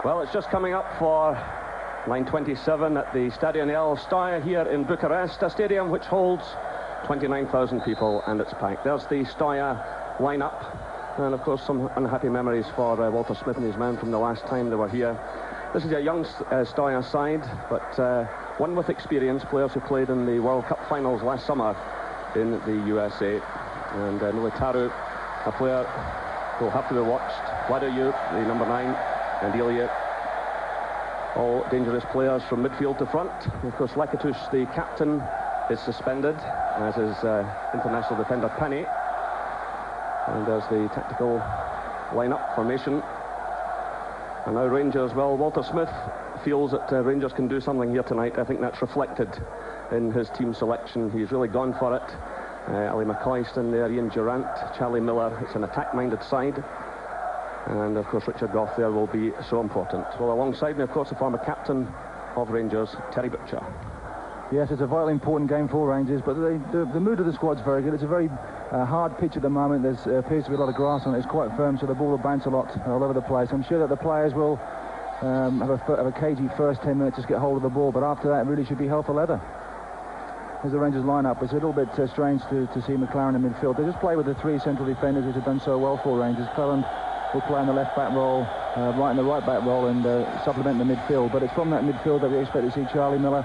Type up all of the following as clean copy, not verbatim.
Well, it's just coming up for 9:27 at the Stadion El Steaua here in Bucharest, a stadium which holds 29,000 people, and it's packed. There's the Steaua lineup, and of course some unhappy memories for Walter Smith and his men from the last time they were here. This is a young Steaua side, but one with experience, players who played in the World Cup finals last summer in the USA. And Militaru, a player who will have to be watched. Vladoyu, the number 9, and Ilya, all dangerous players from midfield to front. And of course, Lakatus, the captain, is suspended, as is international defender Pani. And there's the tactical line-up formation. And now Rangers, well, Walter Smith feels that Rangers can do something here tonight. I think that's reflected in his team selection. He's really gone for it. Ali McCoy's in there, Ian Durant, Charlie Miller. It's an attack-minded side. And of course Richard Gough there will be so important. Well, alongside me, of course, the former captain of Rangers, Terry Butcher. Yes, it's a vitally important game for Rangers, but the mood of the squad's very good. It's a very hard pitch at the moment. There appears to be a lot of grass on it. It's quite firm, so the ball will bounce a lot all over the place. I'm sure that the players will have a cagey first 10 minutes to get hold of the ball, but after that it really should be hell for leather. There's the Rangers lineup. It's a little bit strange to see McLaren in midfield. They just play with the three central defenders, which have done so well for Rangers. Cleland will play in the left back role, right in the right back role, and supplement the midfield. But it's from that midfield that we expect to see Charlie Miller.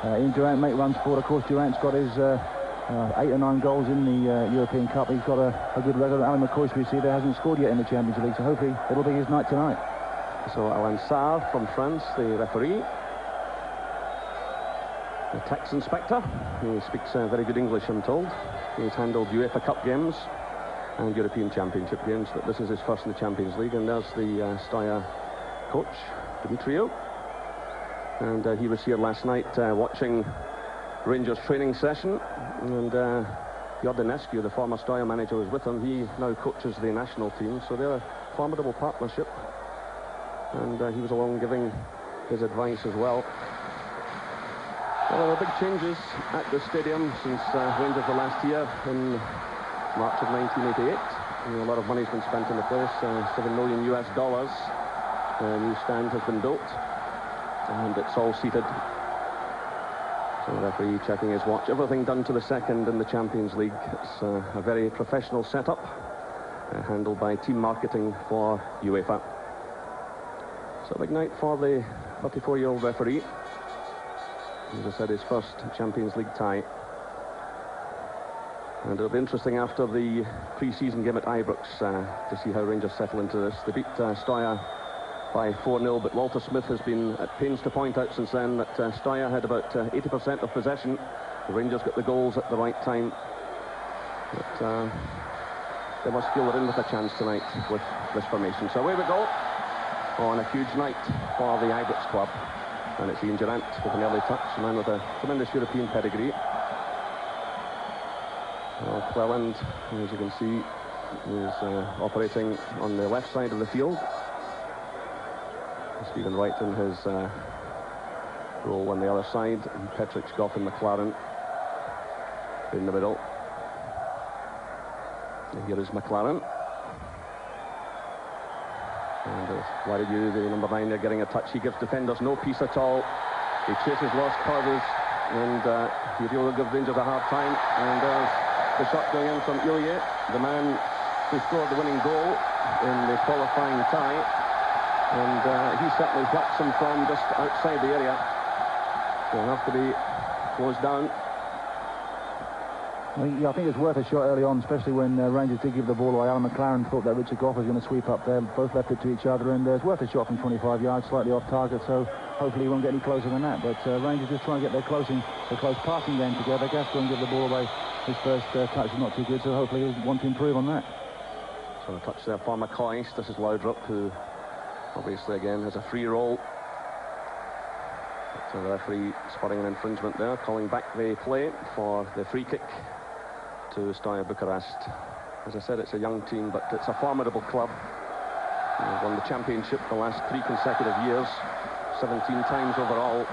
Ian Durant make runs forward. Of course, Durant's got his 8 or 9 goals in the European Cup. He's got a good record. Ali McCoy, we see, there hasn't scored yet in the Champions League, so hopefully it'll be his night tonight. So Alain Sarr from France, the referee. The tax inspector. He speaks very good English, I'm told. He's handled UEFA Cup games and European Championship games, but this is his first in the Champions League. And there's the Steaua coach, Dimitriou. And he was here last night watching Rangers training session, and Jordanescu, the former Steaua manager, was with him. He now coaches the national team, so they're a formidable partnership, and he was along giving his advice as well. Well, there are big changes at the stadium since Rangers were last here in March of 1988. A lot of money's been spent in the place, $7 million US. A new stand has been built, and it's all seated. So the referee checking his watch. Everything done to the second in the Champions League. It's a very professional setup, handled by team marketing for UEFA. So a big night for the 34-year-old referee. As I said, his first Champions League tie. And it'll be interesting after the pre-season game at Ibrox to see how Rangers settle into this. They beat Steaua by 4-0, but Walter Smith has been at pains to point out since then that Steaua had about 80% of possession. The Rangers got the goals at the right time. But they must feel they're in with a chance tonight with this formation. So away we go on a huge night for the Ibrox club. And it's Ian Durant with an early touch, a man with a tremendous European pedigree. Well, Cleland, as you can see, is operating on the left side of the field. Stephen Wright in his role on the other side, and Petric, Gough and McLaren in the middle. And here is McLaren. And Vladoyu, the number 9, they're getting a touch. He gives defenders no peace at all. He chases lost causes, and he will give Rangers a hard time. And there's the shot going in from Ilya, the man who scored the winning goal in the qualifying tie. And he certainly whacks him from just outside the area. So he'll have to be closed down. I think it's worth a shot early on, especially when Rangers did give the ball away. Alan McLaren thought that Richard Gough was going to sweep up there. Both left it to each other, and it's worth a shot from 25 yards, slightly off target, so hopefully he won't get any closer than that. But Rangers just try and get their close passing game together. Gascoigne give the ball away. His first touch is not too good, so hopefully he'll want to improve on that. So a touch there for McCoy. This is Laudrup, who obviously again has a free roll. So the referee spotting an infringement there, calling back the play for the free kick to Steaua Bucharest. As I said, it's a young team, but it's a formidable club. They've won the championship the last 3 consecutive years, 17 times overall,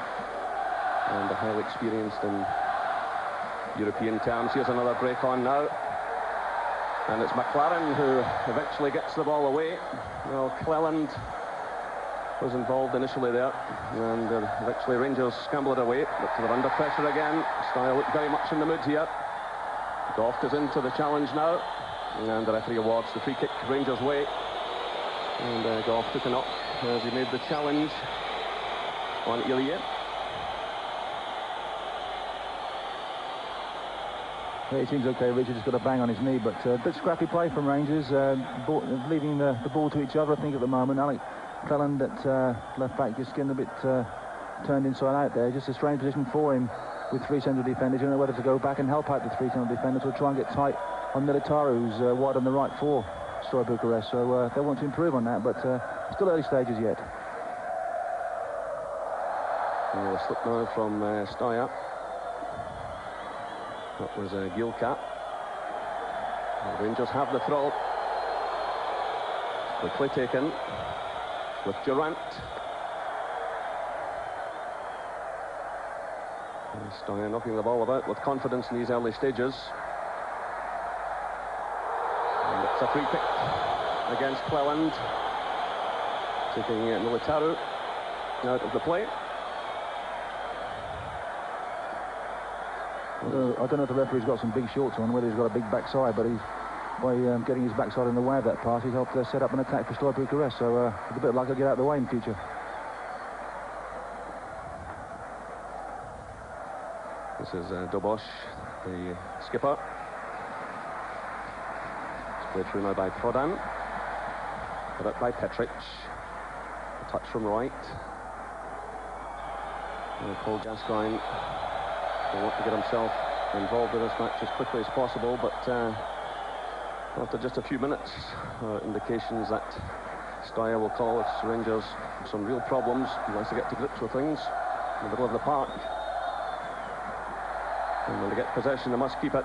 and are highly experienced in European terms. Here's another break on now. And it's McLaren who eventually gets the ball away. Well, Cleland was involved initially there, and eventually Rangers scrambled it away, but they're under pressure again. Steaua look very much in the mood here. Goft is into the challenge now, and the referee awards the free kick Rangers' way. And Goff took a knock as he made the challenge on Ilie. It seems okay. Richard just got a bang on his knee, but a bit scrappy play from Rangers, leaving the ball to each other, I think, at the moment. Alec Cleland at left back just getting a bit turned inside out there. Just a strange position for him with three central defenders. You don't know whether to go back and help out the three central defenders or try and get tight on Militaru, who's wide on the right for Steaua Bucharest. So they want to improve on that, but still early stages yet. A slip now from Steaua. That was Gilka. The Rangers have the throw. Quickly taken with Durant. Steaua knocking the ball about with confidence in these early stages. And it's a free kick against Cleland. Taking Militaru out of the play. I don't know if the referee's got some big shorts on, whether he's got a big backside, but by getting his backside in the way of that pass, he's helped set up an attack for Stelei București. So with a bit of luck, he'll get out of the way in future. This is Dobosh, the skipper. It's played through now by Prodan. Put up by Petric. A touch from right. And Paul Gascoigne will want to get himself involved in this match as quickly as possible, but after just a few minutes, indications that Steaua will call its Rangers some real problems unless they get to grips with things in the middle of the park. And when they get possession, they must keep it.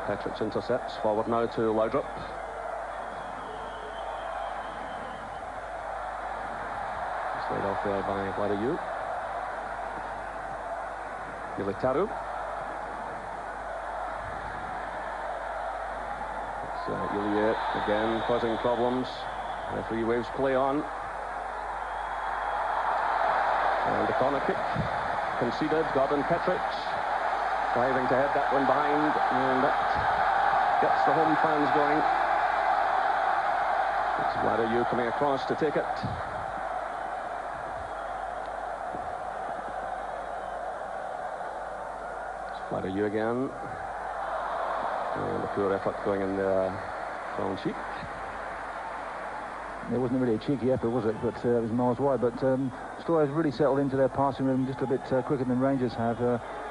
Petric intercepts, forward now to Laudrup. It's laid off there by Vladiu. Militaru. It's Ilie again causing problems. Referee waves play on. And the corner kick conceded. Gordon Petric striving to head that one behind, and that gets the home fans going. It's Vladiu coming across to take it. Vladiu again. And a poor effort going in the wrong cheek. It wasn't really a cheeky effort, was it? But it was miles wide. But Steaua has really settled into their passing rhythm just a bit quicker than Rangers have.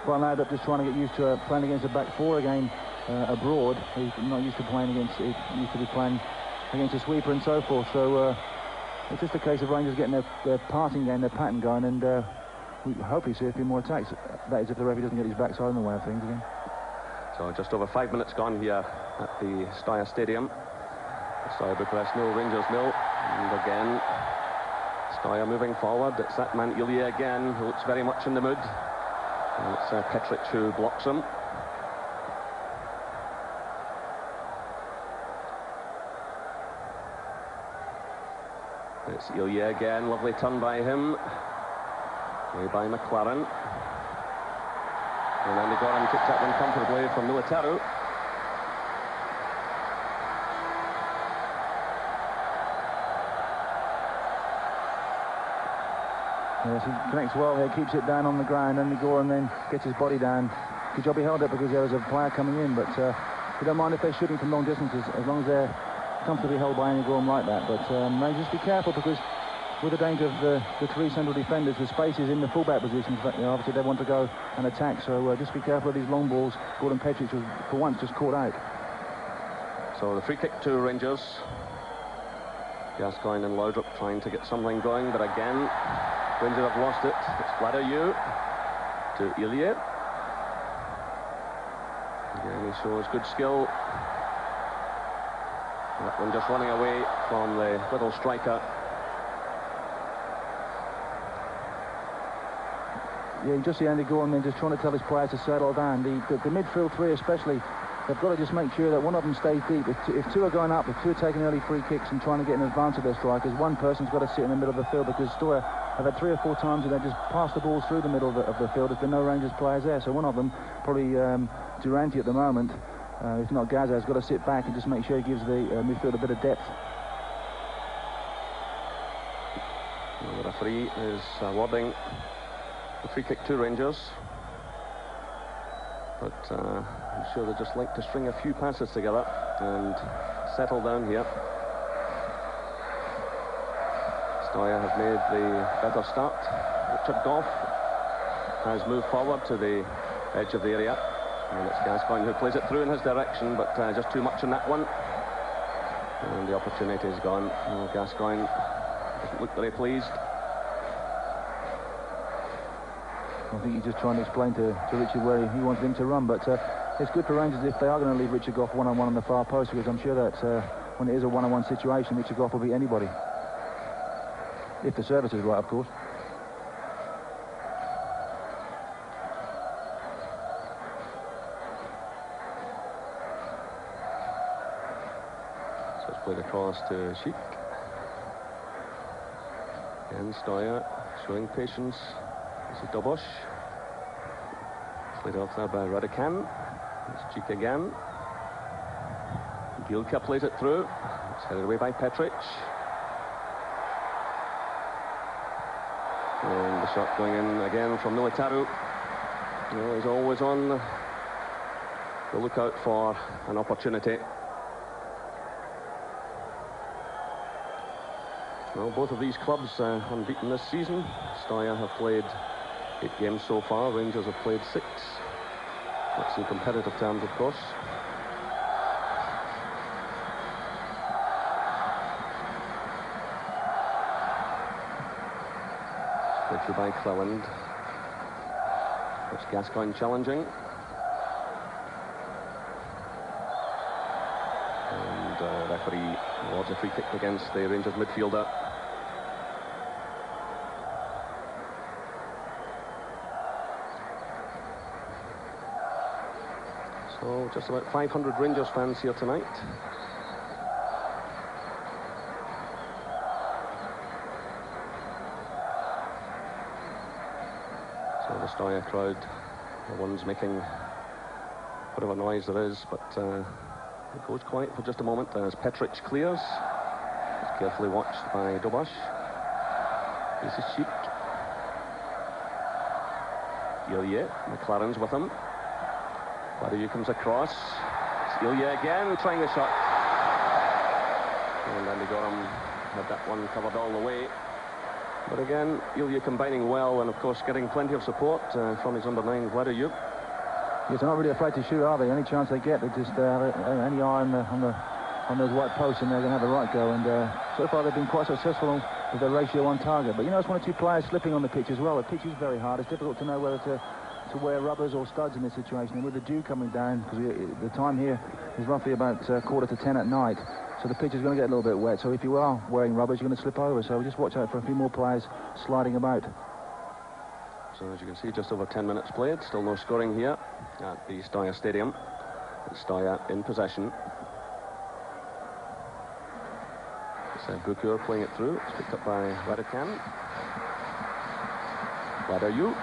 Brian Laudrup just trying to get used to playing against a back four again abroad. He's not used to playing against. He used to be playing against a sweeper and so forth. So it's just a case of Rangers getting their passing game, their pattern going, and we hopefully see a few more attacks. That is, if the referee doesn't get his backside in the way of things again. So just over 5 minutes gone here at the Steaua Stadium. Steaua Bucharest 0, Rangers 0. And again, Steaua moving forward. It's that man Ilie again, who looks very much in the mood. And it's Petric who blocks him. It's Ilie again, lovely turn by him. Way by McLaren. And Andy Goran kicks that one comfortably from Militaru. Yes, he connects well there, keeps it down on the ground. Andy Goran then gets his body down. Good job he held it because there was a player coming in, but we don't mind if they're shooting from long distances as long as they're comfortably held by Andy Goran like that. But just be careful, because with the danger of the three central defenders, the spaces in the fullback positions, obviously they want to go and attack, so just be careful of these long balls. Gordon Petric was for once just caught out. So the free kick to Rangers. Gascoigne and Laudrup trying to get something going, but again Rangers have lost it. It's Vladiu to Ilie. Again he shows good skill. That one just running away from the little striker. Yeah, you just see Andy Goran then just trying to tell his players to settle down. The midfield three especially, they've got to just make sure that one of them stays deep. If two are going up, if two are taking early free kicks and trying to get in advance of their strikers, one person's got to sit in the middle of the field, because Steaua have had 3 or 4 times where they just passed the balls through the middle of the field. There's been no Rangers players there, so one of them, probably Durante at the moment, if not Gaza, has got to sit back and just make sure he gives the midfield a bit of depth. The referee is awarding the free kick to Rangers, but I'm sure they just like to string a few passes together and settle down here. Steaua have made the better start. Richard Goff has moved forward to the edge of the area, and it's Gascoigne who plays it through in his direction, but just too much on that one, and the opportunity is gone. Gascoigne doesn't look very pleased. I think he's just trying to explain to Richard where he wants him to run, but it's good for Rangers if they are going to leave Richard Goff one-on-one on the far post, because I'm sure that when it is a one-on-one situation, Richard Goff will beat anybody. If the service is right, of course. So it's played across to Sheik. Again, Steaua showing patience. This is Dobosh. Played off there by Radican. It's Cheek again. Bielka plays it through. It's headed away by Petric. And the shot going in again from Militaru. He's always on the lookout for an opportunity. Well, both of these clubs unbeaten this season. Steaua have played 8 games so far. Rangers have played 6. That's in competitive terms, of course. Played through by Cleland. It's Gascoigne challenging. And referee awards a free kick against the Rangers midfielder. So just about 500 Rangers fans here tonight. So the Steaua crowd, the ones making whatever noise there is, but it goes quiet for just a moment as Petric clears. It's carefully watched by Dobosh. This is Sheik. Ilya, McLaren's with him. Badayu comes across. It's Ilya again trying the shot. And Andy Gorham had that one covered all the way. But again, Ilya combining well and of course getting plenty of support from his number 9, Badayu. Yes, they're not really afraid to shoot, are they? Any chance they get, they just have any eye on those white posts and they're going to have a right go. And so far they've been quite successful with their ratio on target. But you know, it's 1 or 2 players slipping on the pitch as well. The pitch is very hard. It's difficult to know whether to wear rubbers or studs in this situation, and with the dew coming down, because the time here is roughly about 9:45 at night, so the pitch is going to get a little bit wet. So if you are wearing rubbers, you're going to slip over, so just watch out for a few more players sliding about. So as you can see, just over 10 minutes played, still no scoring here at the Steaua Stadium. It's Steaua in possession. It's Bucure playing it through. It's picked up by Radican. Badayu.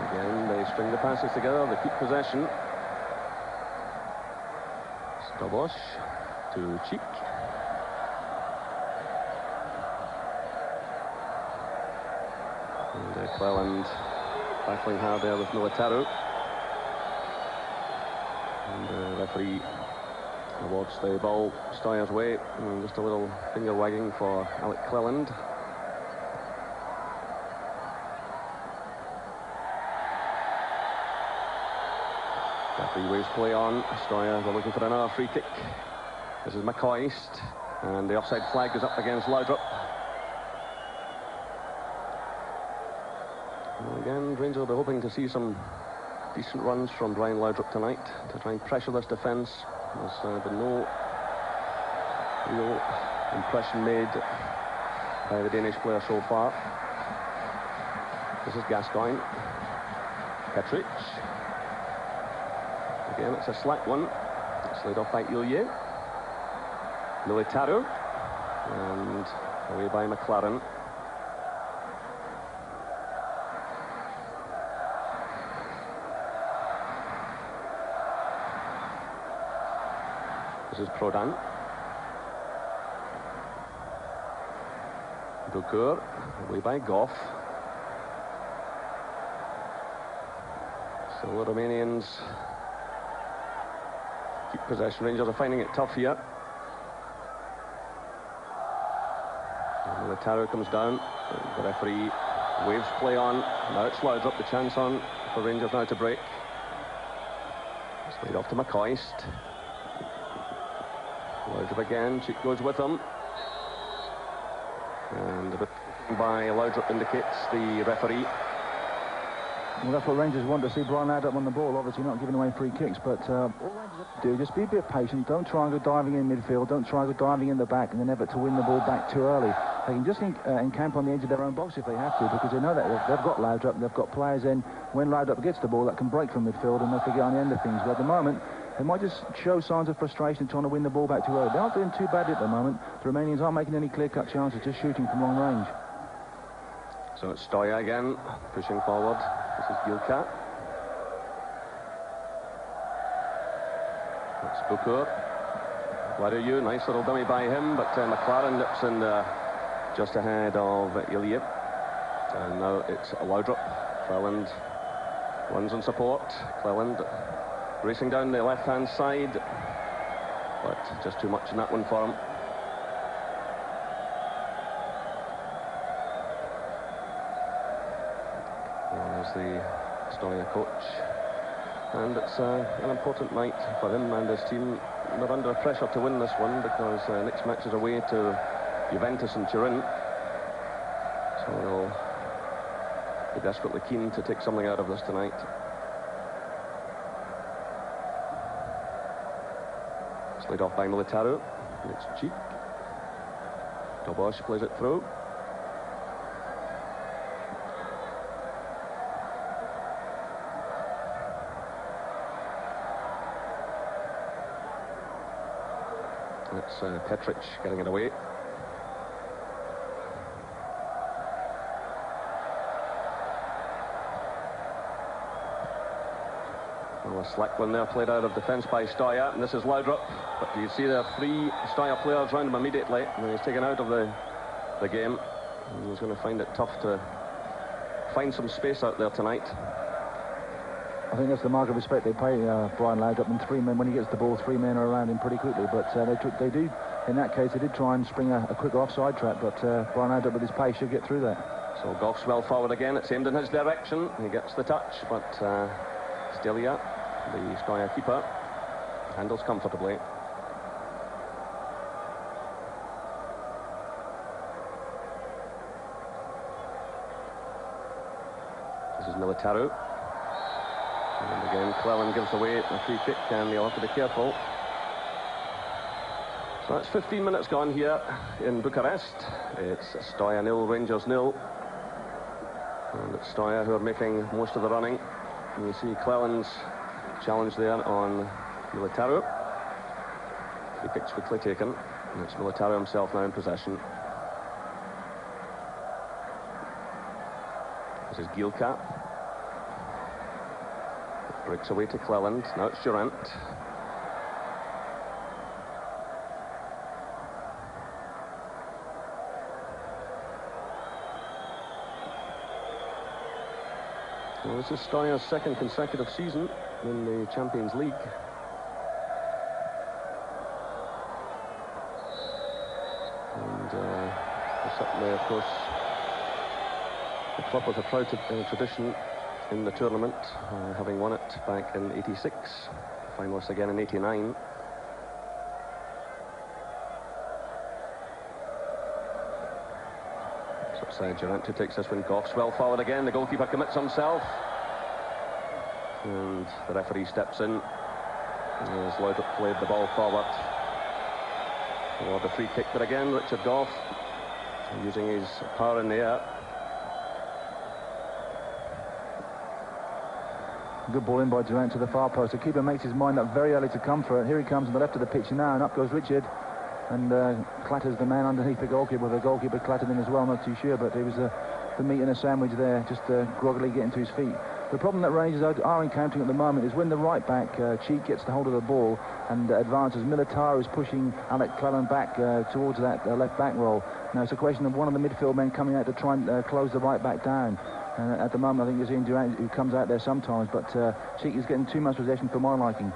Again, they string the passes together, they keep possession. Dobosh to Cheek. And Cleland battling hard there with Militaru. And the referee awards the ball Steaua's way. And just a little finger wagging for Alec Cleland. Referee waves play on. Steaua are looking for another free kick. This is McCoist, and the offside flag goes up against Laudrup. And again, Rangers will be hoping to see some decent runs from Brian Laudrup tonight to try and pressure this defence. There's been no real impression made by the Danish player so far. This is Gascoigne. Petric. Again, it's a slack one. It's laid off by Ilye. Militaru. And away by McLaren. This is Prodan. Bukur, away by Goff. So the Romanians keep possession. Rangers are finding it tough here. Militaru comes down. The referee waves play on. Now it's Laudrup, the chance on for Rangers now to break. It's laid off to McCoist. Laudrup again, Cheek goes with him. And a bit by Laudrup indicates the referee. Well, that's what Rangers want to see. Brian Laudrup on the ball, obviously not giving away free kicks, but all Rangers have to do, just be a bit patient. Don't try and go diving in midfield. Don't try and go diving in the back and then effort to win the ball back too early. They can just encamp on the edge of their own box if they have to, because they know that they've got Laudrup, they've got players in. When Laudrup gets the ball, that can break from midfield and they can get on the end of things. But at the moment, they might just show signs of frustration trying to win the ball back too early. They aren't doing too badly at the moment. The Romanians aren't making any clear-cut chances, just shooting from long range. So it's Steaua again, pushing forward. This is Gilka. It's Bukur. What are you? Nice little dummy by him, but McLaren nips in just ahead of Ilya. And now it's Laudrup. Cleland runs in support. Cleland racing down the left-hand side, but just too much in that one for him. There's the Steaua coach, and it's an important night for him and his team. They're under pressure to win this one because next match is away to Juventus in Turin, so they'll be desperately keen to take something out of this tonight. It's laid off by Militaru. It's Cheek. Dobosh plays it through. It's Petric getting it away. Well, a slack one there played out of defence by Steaua, and this is Laudrup. But you see there are 3 Steaua players round him immediately, and he's taken out of the game. And he's going to find it tough to find some space out there tonight. I think that's the mark of respect they pay Brian Laudrup, and 3 men, when he gets the ball, 3 men are around him pretty quickly. But they do, in that case, they did try and spring a quick offside trap, but Brian Laudrup with his pace should get through that. So Goff's well forward again. It's aimed in his direction. He gets the touch, but Stelei, the Steaua keeper, handles comfortably. This is Militaru. And again, Cleland gives away a free kick, and he'll have to be careful. So that's 15 minutes gone here in Bucharest. It's Steaua 0, Rangers 0. And it's Steaua who are making most of the running. And you see Cleland's challenge there on Militaru. Free kick's quickly taken. And it's Militaru himself now in possession. This is Gilka. Breaks away to Cleland. Now it's Durant. Well, this is Steyer's second consecutive season in the Champions League. And certainly, of course, the club was a proud tradition in the tournament, having won it back in '86, finalists again in '89. So it's Durant who takes this one. Goff's well forward again. The goalkeeper commits himself, and the referee steps in as Laudrup played the ball forward for the free kick. But again, Richard Goff using his power in the air. Good ball in by Durant to the far post. The keeper makes his mind up very early to come for it. Here he comes on the left of the pitch now, and up goes Richard, and clatters the man underneath the goalkeeper. The goalkeeper clattered him as well, not too sure, but it was the meat in a sandwich there, just groggily getting to his feet. The problem that Rangers are encountering at the moment is when the right back, Cheek, gets the hold of the ball and advances. Militaro is pushing Alec Cleland back towards that left back role. Now it's a question of one of the midfield men coming out to try and close the right back down. At the moment I think you're seeing Durant, who comes out there sometimes, but Cheek is getting too much possession for my liking.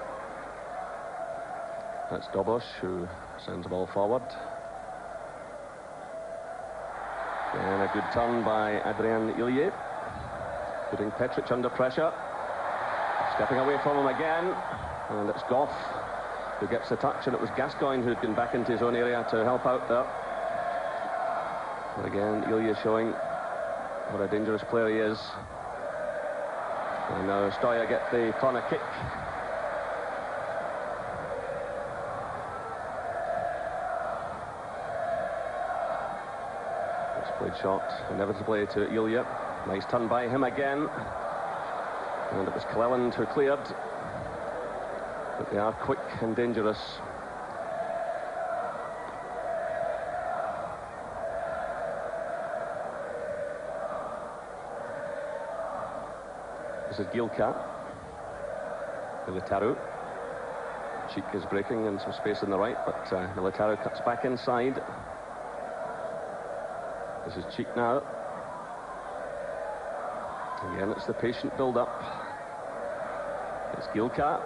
That's Dobosh who sends the ball forward. And a good turn by Adrian Ilye, putting Petric under pressure. Stepping away from him again, and it's Goff who gets the touch, and it was Gascoigne who'd been back into his own area to help out there. But again, Ilye showing what a dangerous player he is. And now Steaua get the corner kick. Played shot inevitably to Ilya. Nice turn by him again, and it was Cleland who cleared. But they are quick and dangerous. This is Gilka. Militaro. Cheek is breaking in some space on the right, but Militaro cuts back inside. This is Cheek now. Again, it's the patient build-up. It's Gilka.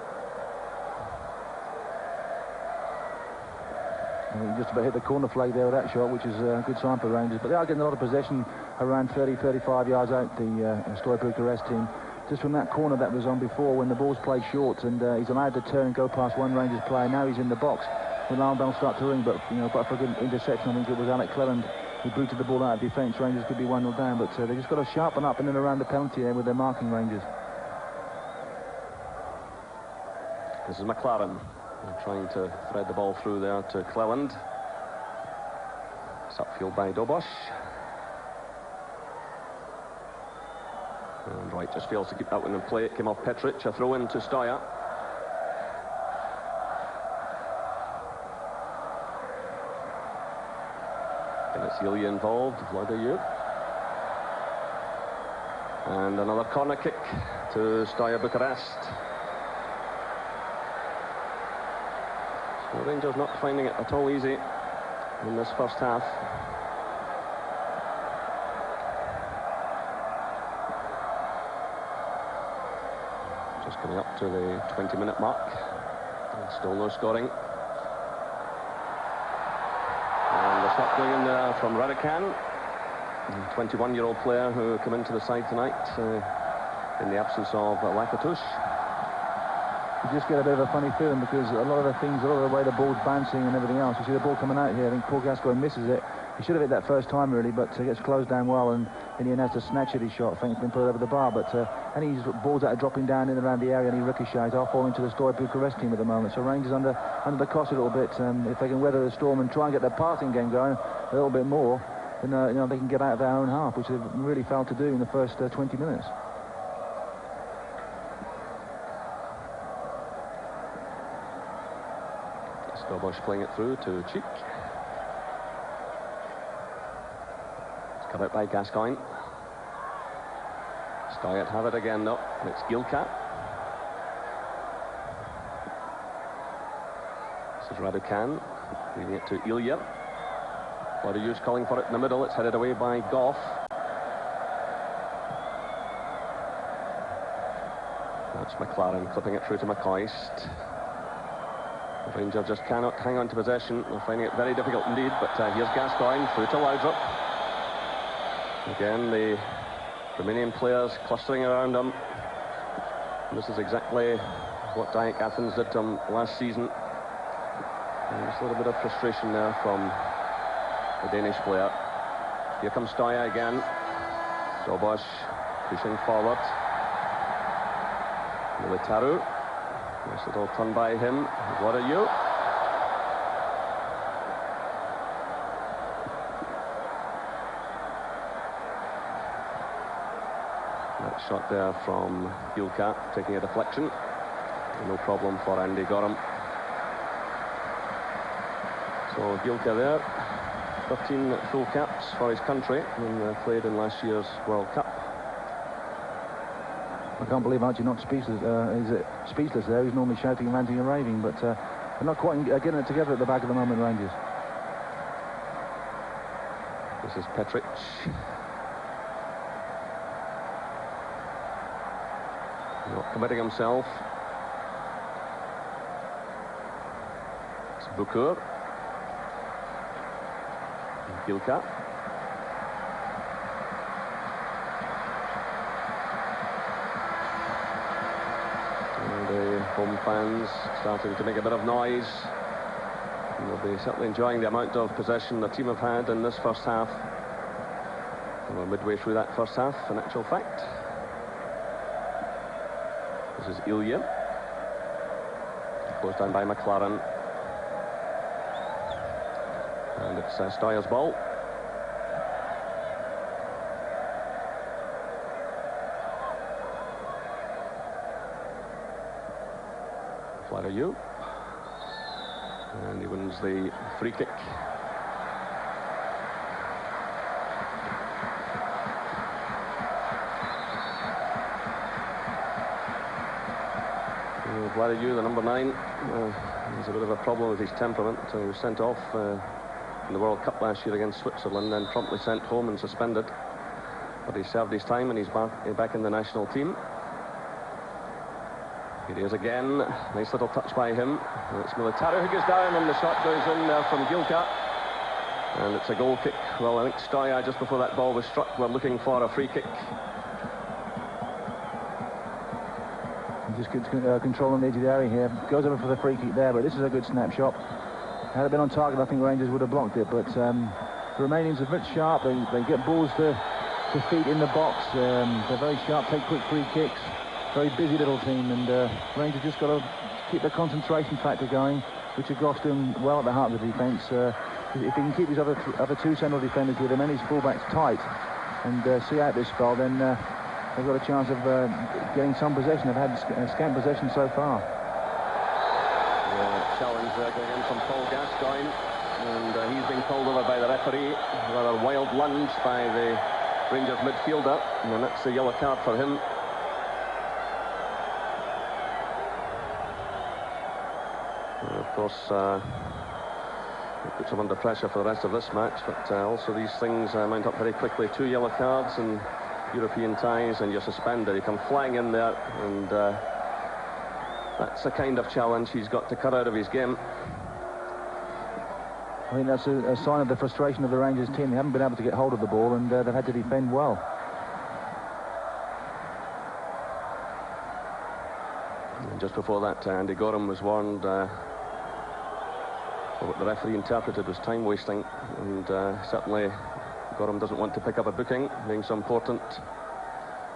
He just about hit the corner flag there with that shot, which is a good sign for Rangers. But they are getting a lot of possession around 30-35 yards out, the Steaua Bucharest team. Just from that corner that was on before when the ball's played short, and he's allowed to turn and go past one Rangers player. Now he's in the box. The alarm bell start to ring, but but for a good interception, I think it was Alec Cleland who booted the ball out of defence. Rangers could be 1-0 down, but they just got to sharpen up in and around the penalty area with their marking, Rangers. This is McLaren trying to thread the ball through there to Cleland. It's upfield by Dobosh. And Wright just fails to keep that one in play. It came off Petric. A throw in to Steaua. It's Ilya involved, Vladimir. And another corner kick to Steaua Bucharest. So Rangers not finding it at all easy in this first half. Just coming up to the 20-minute mark. And still no scoring. Shot going in there from Radican, a 21-year-old player who came into the side tonight in the absence of Lakatush. You just get a bit of a funny feeling because a lot of the way the ball's bouncing and everything else, you see the ball coming out here. I think Paul Gascoigne misses it. He should have hit that first time really, but gets closed down well, and in the end has to snatch at his shot. I think it's been put over the bar, but any balls that are dropping down in and around the area and he ricochets are falling to the Steaua Bucharest team at the moment. So Rangers under the cost a little bit. If they can weather the storm and try and get their passing game going a little bit more, then they can get out of their own half, which they've really failed to do in the first 20 minutes. Dobosh playing it through to Cheek. Cut out by Gascoigne. Steaua have it again though. It's Gilka. This is Raducan. Leaving it to Ilya. Vladimir calling for it in the middle. It's headed away by Goff. That's McLaren clipping it through to McCoist. The Rangers just cannot hang on to possession. They're finding it very difficult indeed, but here's Gascoigne through to Laudrup. Again, the Romanian players clustering around him. And this is exactly what Diak Athens did to him last season. And just a little bit of frustration there from the Danish player. Here comes Steaua again. Dobosh pushing forward. Militaro. Nice little turn by him. What are you? That shot there from Gilka, taking a deflection. No problem for Andy Gorham. So Gilka there, 13 full caps for his country, and played in last year's World Cup. I can't believe Archie not speechless. He's speechless there. He's normally shouting, ranting and raving, but they're not quite getting it together at the back of the moment, Rangers. This is Petric. Not committing himself. It's Bukur. Gilka. And the home fans starting to make a bit of noise. And they'll be certainly enjoying the amount of possession the team have had in this first half. And we're midway through that first half, in actual fact. This is Ilya. Closed down by McLaren. And it's Steyer's ball. Flatter-you. And he wins the free kick. Flatter-you, the number 9. There's a bit of a problem with his temperament. He was sent off in the World Cup last year against Switzerland, then promptly sent home and suspended. But he served his time and he's back in the national team. Here he is again. Nice little touch by him. And it's Militaro who goes down, and the shot goes in there from Gilka. And it's a goal kick. Well, I think Steaua, just before that ball was struck, were looking for a free kick. Just controlling the edge of the area here. Goes over for the free kick there, but this is a good snapshot. Had it been on target, I think Rangers would have blocked it, but the Romanians are a bit sharp. They get balls to feet in the box. They're very sharp, take quick free kicks. Very busy little team, and Rangers just got to keep their concentration factor going. Richard Goff's doing well at the heart of the defence. If he can keep his other two central defenders with him and his fullbacks tight and see out this spell, then they've got a chance of getting some possession. They've had scant possession so far. Challenge there going in from Paul Gascoigne, and he's been called over by the referee. Rather wild lunge by the Rangers midfielder, and that's the yellow card for him. And of course, it puts him under pressure for the rest of this match, but also these things mount up very quickly. 2 yellow cards and European ties, and you're suspended. You come flying in there, and that's the kind of challenge he's got to cut out of his game. I think that's a sign of the frustration of the Rangers team. They haven't been able to get hold of the ball, and they've had to defend well. And just before that, Andy Gorham was warned what the referee interpreted was time wasting, and certainly Gorham doesn't want to pick up a booking, being so important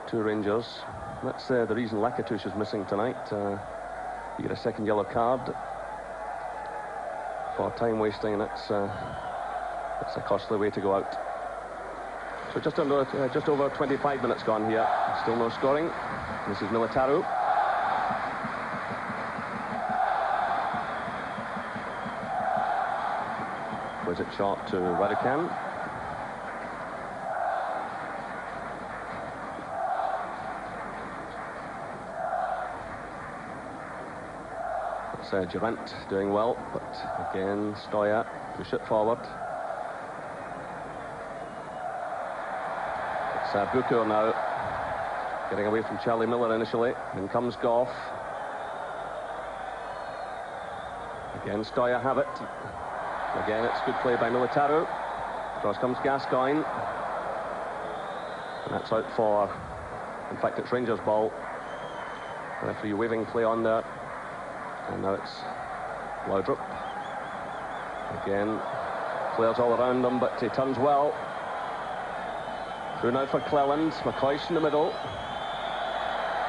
to Rangers. That's the reason Lakatouche is missing tonight. You get a second yellow card for time wasting, and that's a costly way to go out. So just over 25 minutes gone here. Still no scoring. This is Militaro. Was it shot to Raducan? Durant doing well, but again Steaua push it forward. It's Bukur now, getting away from Charlie Miller initially. In comes Goff. Again Steaua have it. Again it's good play by Militaro. Across comes Gascoigne. And that's out for, in fact it's Rangers ball. Referee waving play on there. And now it's Laudrup. Again, players all around him, but he turns well. Through now for Cleland. McCoy's in the middle.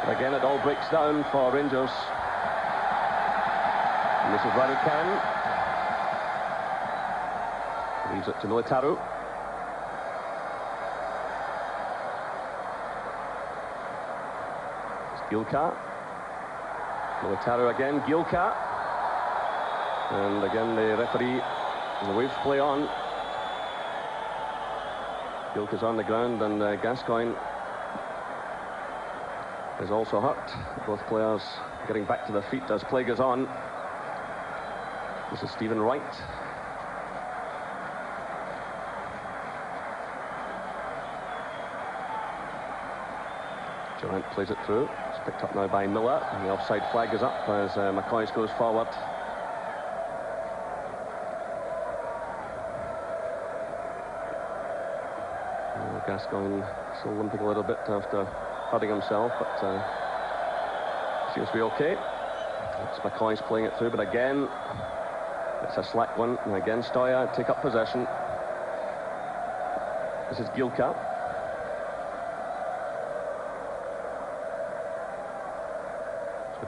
And again, it all breaks down for Rangers. And this is Raducan. Leaves it to Militaro. Gilka. Militaro again, Gilka. And again the referee, the waves play on. Gilka's on the ground, and Gascoigne is also hurt. Both players getting back to their feet as play goes on. This is Stephen Wright. Durant plays it through. It's picked up now by Miller, and the offside flag is up as McCoist goes forward. Gascoigne still limping a little bit after hurting himself, but seems to be okay. It's McCoist playing it through, but again it's a slack one, and again Steaua take up possession. This is Gilka.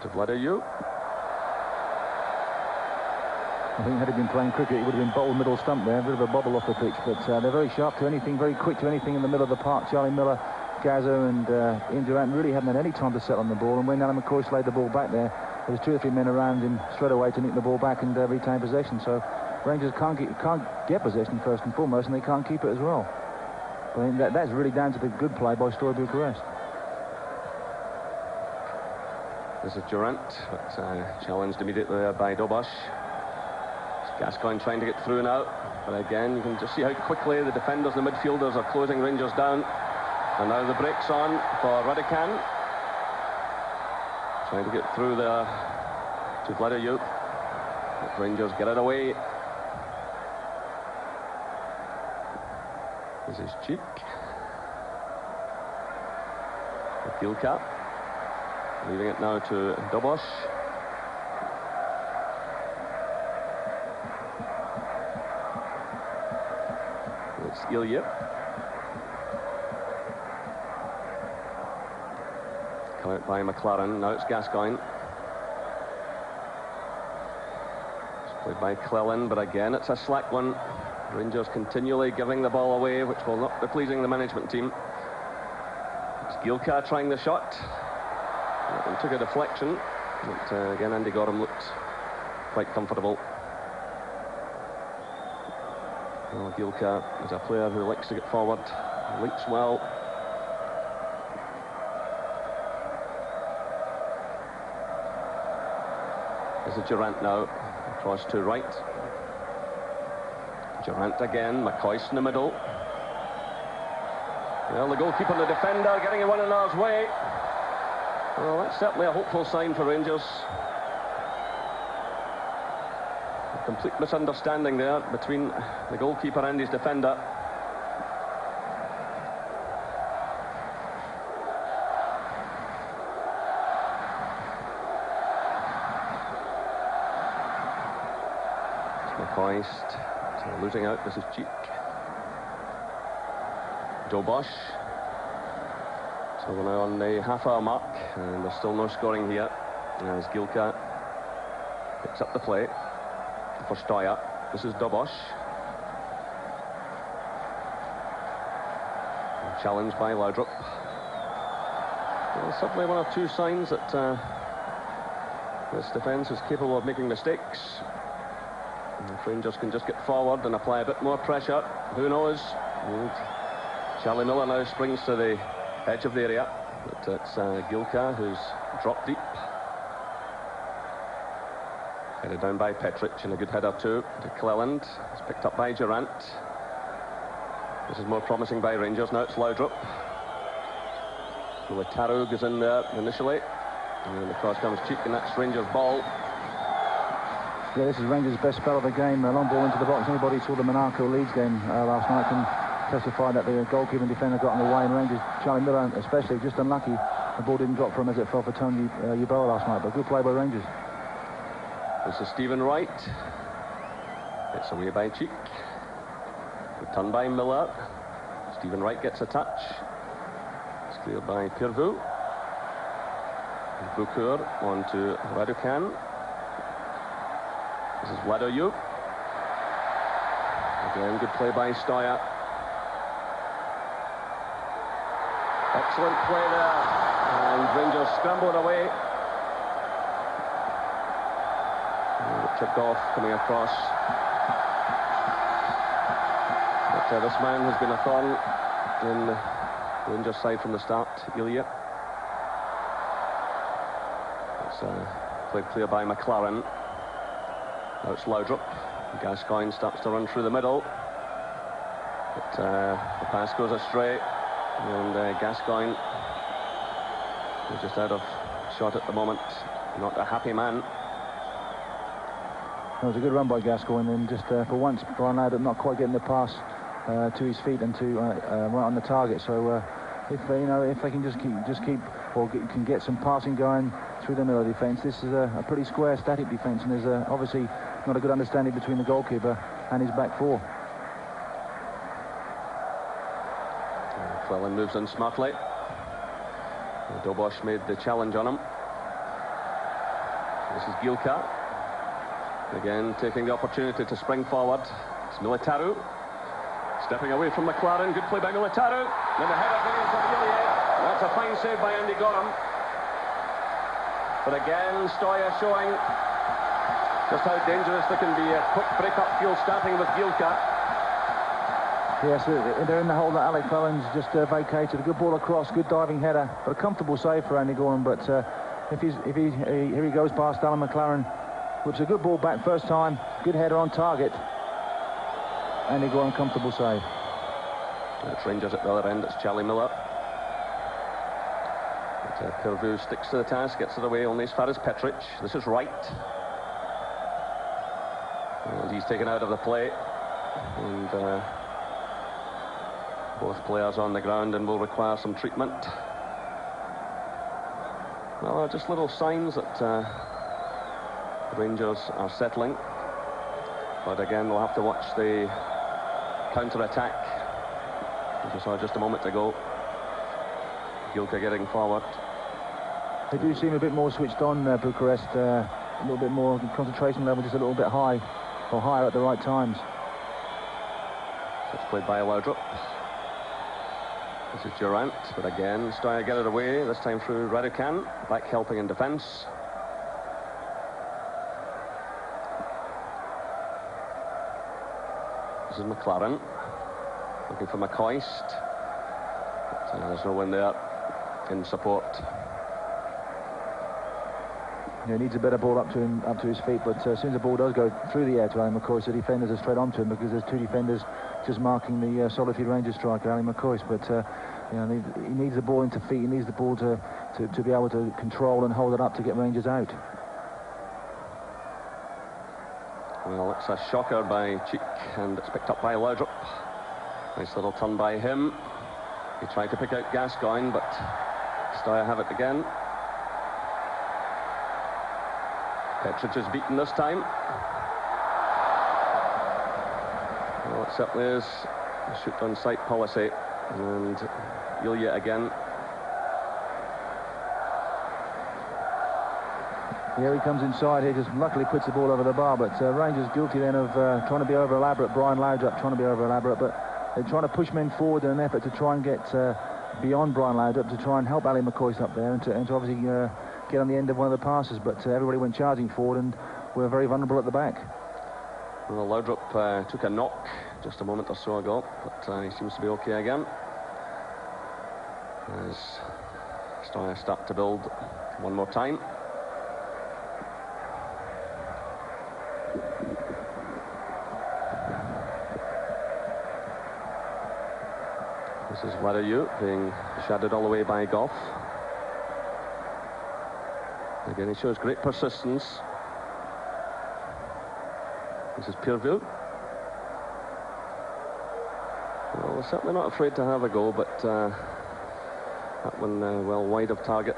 To Vladayu. I think had he been playing cricket, he would have been bowled middle stump there, a bit of a bobble off the pitch, but they're very sharp to anything, very quick to anything in the middle of the park. Charlie Miller, Gazzo and Ian Durant really haven't had any time to settle on the ball, and when Alan McCoist laid the ball back there was 2 or 3 men around him straight away to nick the ball back and retain possession. So Rangers can't get possession first and foremost, and they can't keep it as well. But I think that's really down to the good play by Steaua Bucharest. This is Durant, but challenged immediately there by Dobosh. Gascoigne trying to get through now, but again you can just see how quickly the defenders and the midfielders are closing Rangers down. And now the break's on for Radican, trying to get through there to Vladayu. Rangers get it away. This is Cheek. Gilka. Leaving it now to Dobosh. It's Ilya. Come out by McLaren. Now it's Gascoigne. It's played by Clellan, but again it's a slack one. Rangers continually giving the ball away, which will not be pleasing the management team. It's Gilka trying the shot. And took a deflection, but again Andy Gorham looked quite comfortable. Well, Gilka is a player who likes to get forward, leaps well. This is Durant now, across to right. Durant again, McCoist in the middle. Well, the goalkeeper and the defender getting in one another's way. Well, that's certainly a hopeful sign for Rangers. A complete misunderstanding there between the goalkeeper and his defender. It's McCoist. So losing out, this is Cheek. Dobosh. So we're now on the half-hour mark, and there's still no scoring here as Gilka picks up the play for Steaua. This is Dobosh. Challenged by Laudrup. Well, certainly one or two signs that this defence is capable of making mistakes. And if Rangers can just get forward and apply a bit more pressure, who knows? And Charlie Miller now springs to the edge of the area, but it's Gilka who's dropped deep. Headed down by Petric, and a good header too to Cleland. It's picked up by Durant. This is more promising by Rangers. Now it's Laudrup. Militaro goes in there initially, and then the cross comes Cheek, and that's Rangers' ball. Yeah, this is Rangers' best spell of the game. A long ball into the box. Anybody who saw the Monaco Leeds game last night can testify that the goalkeeper and defender got in the way, and Rangers, Charlie Miller especially, just unlucky the ball didn't drop for him as it fell for Tony Yeboah last night, but good play by Rangers. This is Stephen Wright. It's away by Cheek. Returned by Miller. Stephen Wright gets a touch. It's cleared by Pirvu. Bukur on to Raducan. This is Vladayu. Again, good play by Steaua. Excellent play there And Rangers scrambling away. Chipped off, coming across. But this man has been a thorn in the Rangers side from the start, Ilya. It's played clear by McLaren. Now it's Laudrup. Gascoigne starts to run through the middle. But the pass goes astray. And Gascoigne is just out of shot at the moment. Not a happy man. It was a good run by Gascoigne, and just for once, Brian Laudrup not quite getting the pass to his feet and to right on the target. So if they can just keep or can get some passing going through the middle of the defence, this is a pretty square, static defence, and there's obviously not a good understanding between the goalkeeper and his back four. Cleland moves in smartly. Dobosh made the challenge on him. This is Gilka. Again, taking the opportunity to spring forward. It's Militaru. Stepping away from McLaren. Good play by Militaru. Then the header goes to Ilya. That's a fine save by Andy Gorham. But again, Steaua showing just how dangerous they can be. A quick break-up field starting with Gilka. Yes, they're in the hole that Alec Fellens just vacated. A good ball across, good diving header, but a comfortable save for Andy Gorham. But here he goes past Alan McLaren, which is a good ball back first time. Good header on target. Andy Gorham, comfortable save. It's Rangers at the other end. It's Charlie Miller. Pervu sticks to the task, gets it away only as far as Petric. This is Wright. And he's taken out of the play. And both players on the ground and will require some treatment. Well, just little signs that the Rangers are settling. But again, we'll have to watch the counter-attack, as we saw just a moment ago. Gilka getting forward. They do seem a bit more switched on, Bucharest. A little bit more concentration level, just a little bit high, or higher at the right times. It's played by Laudrup. This is Durant, but again, Steaua get it away, this time through Raducan, back helping in defence. This is McLaren, looking for McCoist. But, there's no one there in support. Yeah, he needs a better ball up to him, up to his feet, but as soon as the ball does go through the air to Ali McCoist, the defenders are straight onto him, because there's two defenders just marking the Solitude Rangers striker, Ali McCoist. But he needs the ball into feet. He needs the ball to be able to control and hold it up to get Rangers out. Well, it's a shocker by Cheek, and it's picked up by Laudrup. Nice little turn by him. He tried to pick out Gascoigne, but Steaua have it again. Petric is beaten this time. Well, it certainly is a shoot on sight policy. And Ilya again. Here he comes inside. He just luckily puts the ball over the bar. But Rangers guilty then of trying to be over elaborate. Brian Laudrup trying to be over elaborate, but they're trying to push men forward in an effort to try and get beyond Brian Laudrup, to try and help Ali McCoist up there, and to obviously get on the end of one of the passes. But everybody went charging forward, and we're very vulnerable at the back. Well, Laudrup took a knock just a moment or so ago, but he seems to be okay again. As Steaua start to build one more time. This is Wadayu being shadowed all the way by Goff. Again, he shows great persistence. This is Pervu. Well, we're certainly not afraid to have a go, but that one well wide of target.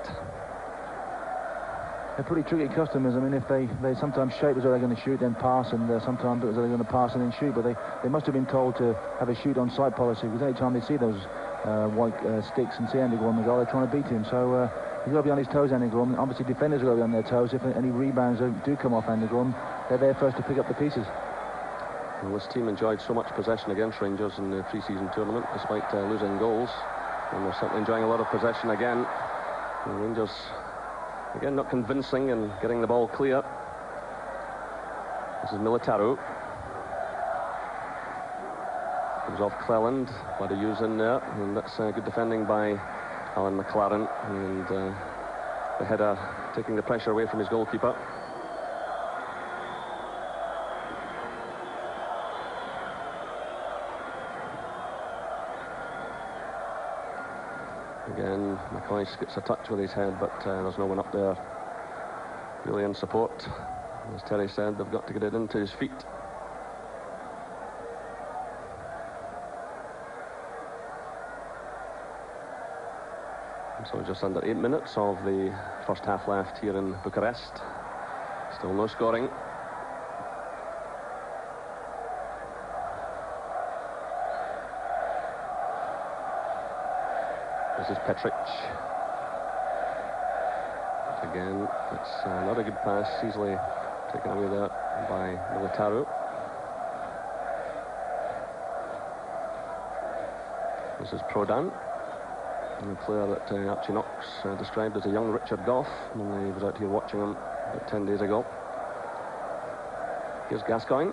They're pretty tricky customers. I mean, if they sometimes shape as though they're going to shoot, then pass, and sometimes as though they're going to pass and then shoot. But they must have been told to have a shoot on sight policy, because any time they see those white sticks and see Andy Gorham the goal, they're trying to beat him. So he's got to be on his toes, Andy Gorham. Obviously, defenders have got to be on their toes. If any rebounds do come off Andy Gorham, they're there first to pick up the pieces. Well, this team enjoyed so much possession against Rangers in the pre-season tournament, despite losing goals. And they're certainly enjoying a lot of possession again. The Rangers, again, not convincing in getting the ball clear. This is Militaru. Comes off Cleland, Wadayu's in there, and that's good defending by Alan McLaren, and the header taking the pressure away from his goalkeeper. Again, McCoy gets a touch with his head, but there's no one up there really in support. As Terry said, they've got to get it into his feet. So just under 8 minutes of the first half left here in Bucharest. Still no scoring. This is Petric. Again, it's not a good pass, easily taken away there by Militaru. This is Prodan, a player that Archie Knox described as a young Richard Gough when he was out here watching him about 10 days ago. Here's Gascoigne.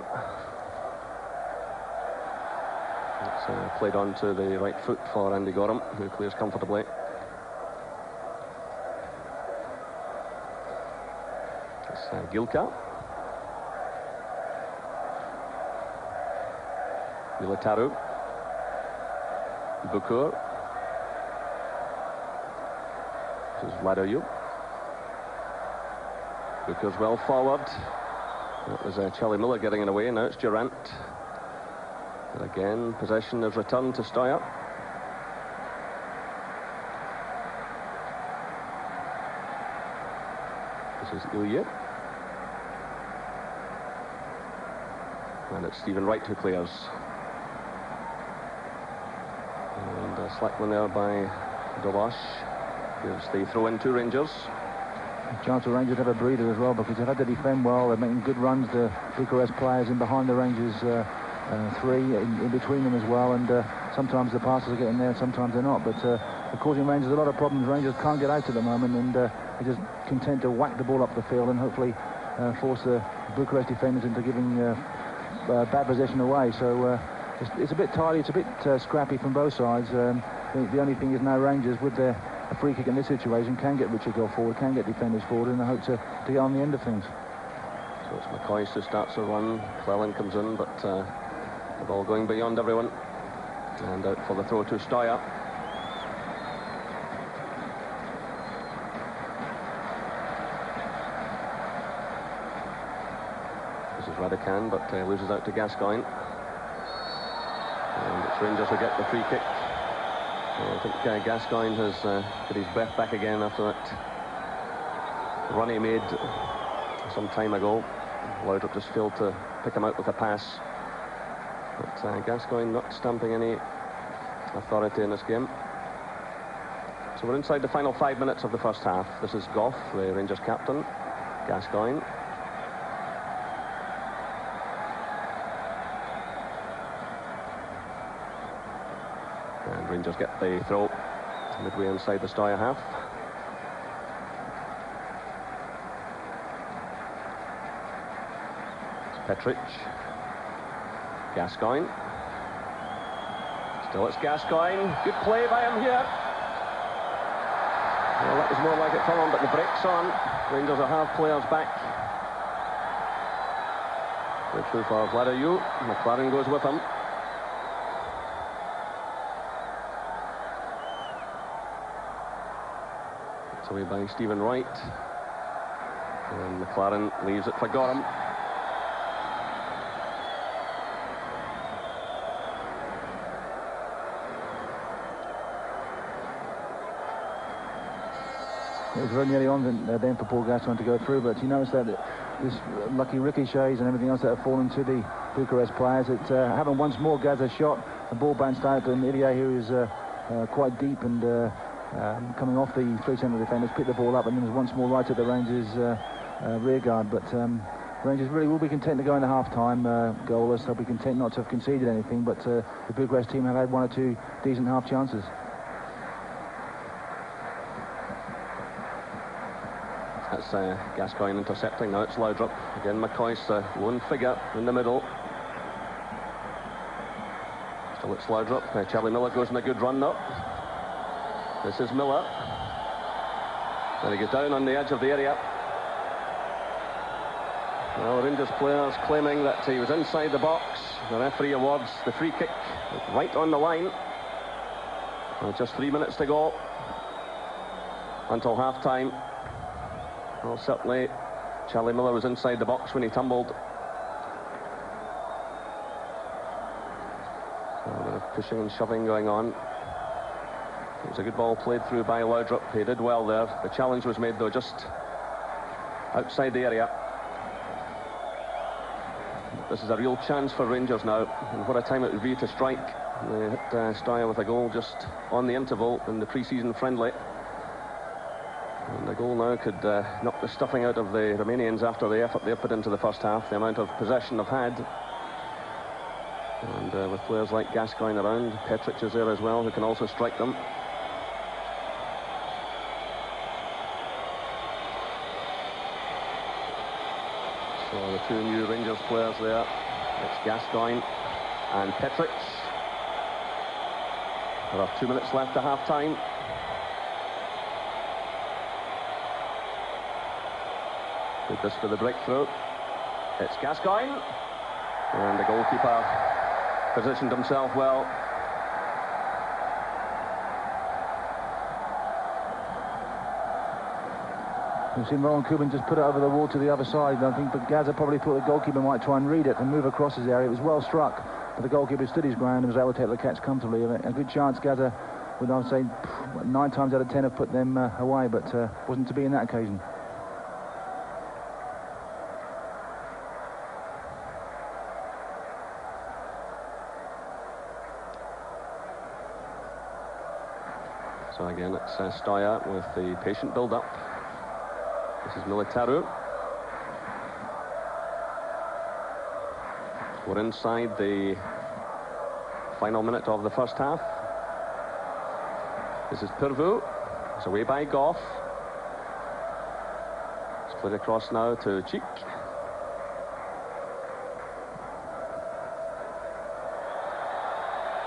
It's played on to the right foot for Andy Gorham, who clears comfortably. It's Gilka. Militaru. Bukur. This is Vladoyu. Bukur's well forward. That was Charlie Miller getting in the way. Now it's Durant. And again, possession is returned to Steaua. This is Ilya. And it's Stephen Wright who clears. And a slack one there by Dolash. Gives the throw in to Rangers. A chance for Rangers to have a breather as well, because they've had to defend well. They're making good runs, the Bucharest players in behind the Rangers three, in between them as well, and sometimes the passes are getting there, sometimes they're not, but they're causing Rangers a lot of problems. Rangers can't get out at the moment, and they're just content to whack the ball up the field and hopefully force the Bucharest defenders into giving bad possession away. So it's a bit tidy, it's a bit scrappy from both sides. The only thing is now Rangers, with a free kick in this situation, can get Richard Gough forward, can get defenders forward in the hope to get on the end of things. So it's McCoy who starts a run. Cleland comes in, but the ball going beyond everyone. And out for the throw to Steaua. This is Radican, but loses out to Gascoigne. And it's Rangers who get the free kick. Well, I think Gascoigne has got his breath back again after that run he made some time ago. Laudrup just failed to pick him out with a pass. But Gascoigne not stamping any authority in this game. So we're inside the final 5 minutes of the first half. This is Gough, the Rangers captain. Gascoigne. And Rangers get the throw midway inside the Steaua half. It's Petric. Gascoigne. Still it's Gascoigne. Good play by him here. Well, that was more like it for him, but the break's on. Rangers will have players back. Good through for Vladoyu. McLaren goes with him. It's away by Stephen Wright. And McLaren leaves it for Gorham. It was very nearly on then for Paul Gascoigne to go through, but you notice that this lucky ricochets and everything else that have fallen to the Bucharest players. It happened once more. Gaz a shot, the ball bounced out, and Ilya, who is quite deep and coming off the three central defenders, picked the ball up, and then was once more right at the Rangers rear guard. But Rangers really will be content to go into half-time goalless. They'll be content not to have conceded anything, but the Bucharest team have had one or two decent half chances. That's Gascoigne intercepting. Now it's Laudrup. Again, McCoy's the lone figure in the middle. Still it's Laudrup. Charlie Miller goes on a good run now. This is Miller. Then he gets down on the edge of the area. Well, Rangers players claiming that he was inside the box. The referee awards the free kick right on the line. Well, just 3 minutes to go until half-time. Well, certainly Charlie Miller was inside the box when he tumbled. A bit of pushing and shoving going on. It was a good ball played through by Laudrup. He did well there. The challenge was made, though, just outside the area. This is a real chance for Rangers now, and what a time it would be to strike. They hit Steaua with a goal just on the interval in the pre-season friendly. And the goal now could knock the stuffing out of the Romanians after the effort they put into the first half, the amount of possession they've had. And with players like Gascoigne around, Petric is there as well, who can also strike them. So the two new Rangers players there, it's Gascoigne and Petric. There are 2 minutes left to half-time. Did this for the breakthrough. It's Gascoigne. And the goalkeeper positioned himself well. We've seen Rowan Kubin just put it over the wall to the other side. I think but Gaza probably thought the goalkeeper might try and read it and move across his area. It was well struck, but the goalkeeper stood his ground and was able to take the catch comfortably. A good chance Gaza would, I would say, 9 times out of 10 have put them away, but wasn't to be in that occasion. So again, it's Steaua with the patient build-up. This is Militaru. We're inside the final minute of the first half. This is Purvu. It's away by Goff. It's played across now to Cheek.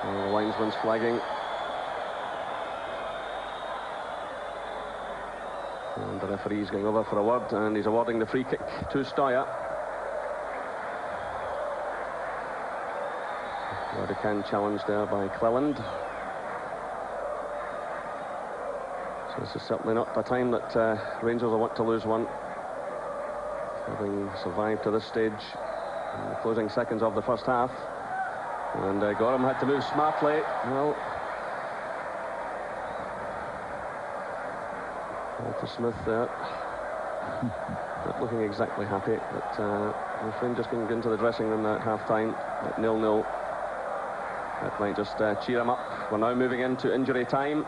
The linesman's flagging. And the referee's going over for a word, and he's awarding the free kick to Steaua. Radican challenged there by Cleland. So this is certainly not a time that Rangers will want to lose one. Having survived to this stage in the closing seconds of the first half. And Gorham had to move smartly. Well, Walter Smith there. Not looking exactly happy, but if Rangers can get into the dressing room at half-time at 0-0, that might just cheer him up. We're now moving into injury time.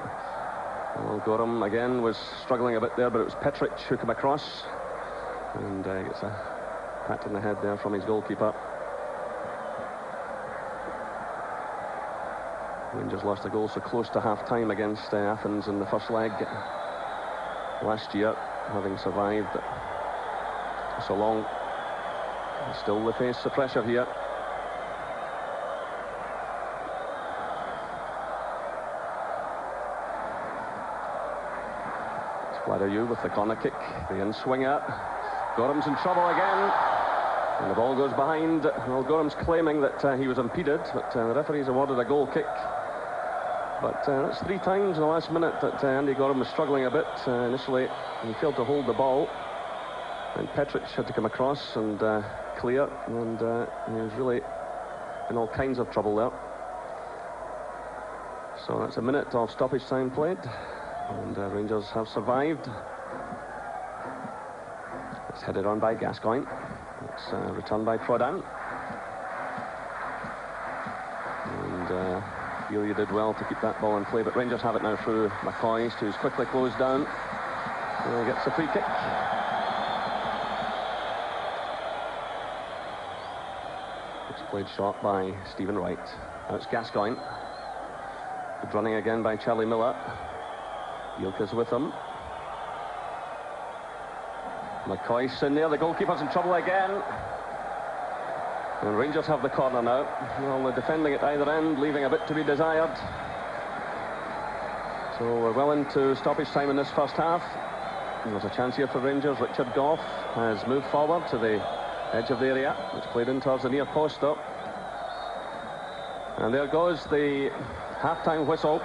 Well, Gorham again was struggling a bit there, but it was Petric who came across and gets a pat in the head there from his goalkeeper. Rangers lost a goal so close to half-time against Athens in the first leg last year, having survived so long. Still they face the pressure here. Vladayu with the corner kick, the in-swinger. Gorham's in trouble again, and the ball goes behind. Well, Gorham's claiming that he was impeded, but the referee's awarded a goal kick. But that's 3 times in the last minute that Andy Gorham was struggling a bit. Initially, he failed to hold the ball, and Petric had to come across and clear, and he was really in all kinds of trouble there. So that's a minute of stoppage time played, and Rangers have survived. It's headed on by Gascoigne. It's returned by Prodan. And Ilya did well to keep that ball in play, but Rangers have it now through McCoy, who's quickly closed down. And he gets a free kick. It's played short by Stephen Wright. Now it's Gascoigne. Good running again by Charlie Miller. Ilka's with him. McCoy's in there, the goalkeeper's in trouble again. And Rangers have the corner now. Well, they're defending at either end, leaving a bit to be desired. So we're well into stoppage time in this first half. And there's a chance here for Rangers. Richard Gough has moved forward to the edge of the area. It's played in towards the near post though. And there goes the half-time whistle.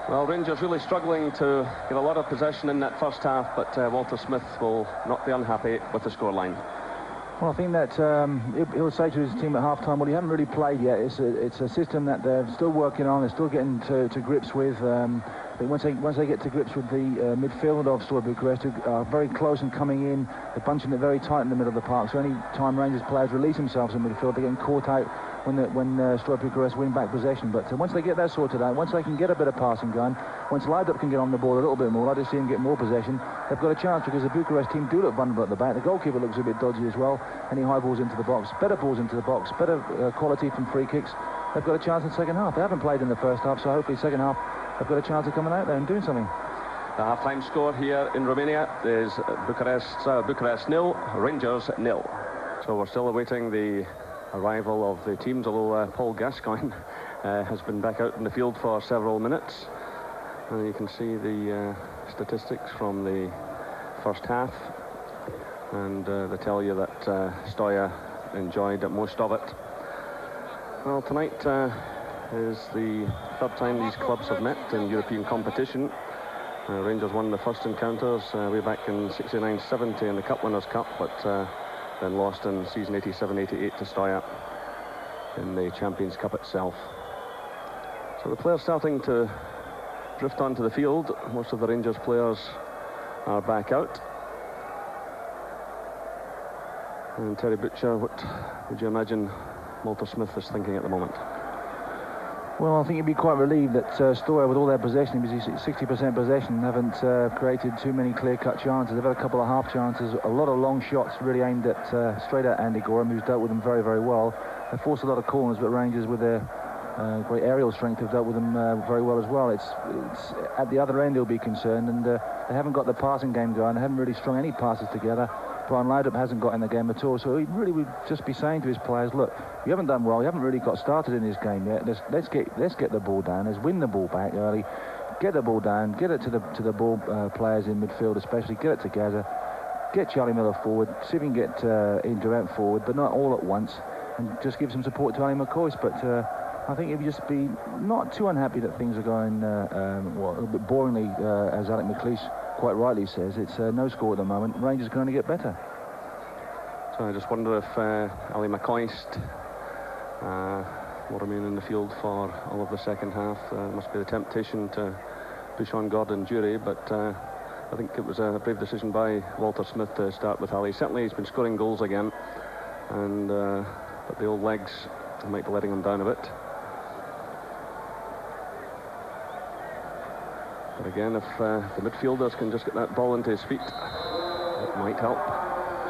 Well, Rangers really struggling to get a lot of possession in that first half, but Walter Smith will not be unhappy with the scoreline. Well, I think that he'll say to his team at half-time, well, you haven't really played yet. It's a system that they're still working on, they're still getting to grips with. I think once they get to grips with the midfield of Steaua Bucharest, who are very close and coming in, they're bunching it very tight in the middle of the park. So any time Rangers players release themselves in midfield, they're getting caught out when Steaua Bucharest win back possession. But once they get that sorted out, once they can get a bit of passing going, once Leidrup can get on the ball a little bit more, I'd like to see him get more possession, they've got a chance, because the Bucharest team do look vulnerable at the back. The goalkeeper looks a bit dodgy as well. Any high balls into the box, better balls into the box, better quality from free kicks. They've got a chance in the second half. They haven't played in the first half, so hopefully second half they've got a chance of coming out there and doing something. The half-time score here in Romania is Bucharest 0, Rangers 0. So we're still awaiting the arrival of the teams, although Paul Gascoigne has been back out in the field for several minutes. And you can see the statistics from the first half, and they tell you that Steaua enjoyed most of it. Well, tonight is the third time these clubs have met in European competition. Rangers won the first encounters way back in 69-70 in the Cup Winners' Cup, but then lost in season 87-88 to Steaua in the Champions' Cup itself. So the players starting to drift onto the field. Most of the Rangers players are back out. And Terry Butcher, what would you imagine Walter Smith is thinking at the moment? Well, I think he'd be quite relieved that Steaua, with all their possession, 60% possession, haven't created too many clear-cut chances. They've had a couple of half chances, a lot of long shots really aimed at straight at Andy Gorham, who's dealt with them very, very well. They forced a lot of corners, but Rangers, with their great aerial strength, have dealt with them very well as well. It's at the other end he'll be concerned, and they haven't got the passing game going. They haven't really strung any passes together. Brian Leidrup hasn't got in the game at all, so he really would just be saying to his players, look, you haven't done well, you haven't really got started in this game yet. Let's get the ball down, let's win the ball back early, get the ball down, get it to the ball players in midfield especially, get it together, get Charlie Miller forward, see if we can get Ian Durant forward, but not all at once, and just give some support to Ali McCoy. But I think he'd just be not too unhappy that things are going a little bit boringly, as Alec McLeish quite rightly says. It's no score at the moment. Rangers can only get better. So I just wonder if Ali McCoy will remain in the field for all of the second half. Must be the temptation to push on Gordon Jury, but I think it was a brave decision by Walter Smith to start with Ali. Certainly he's been scoring goals again, and but the old legs might be letting him down a bit. But again, if the midfielders can just get that ball into his feet, it might help.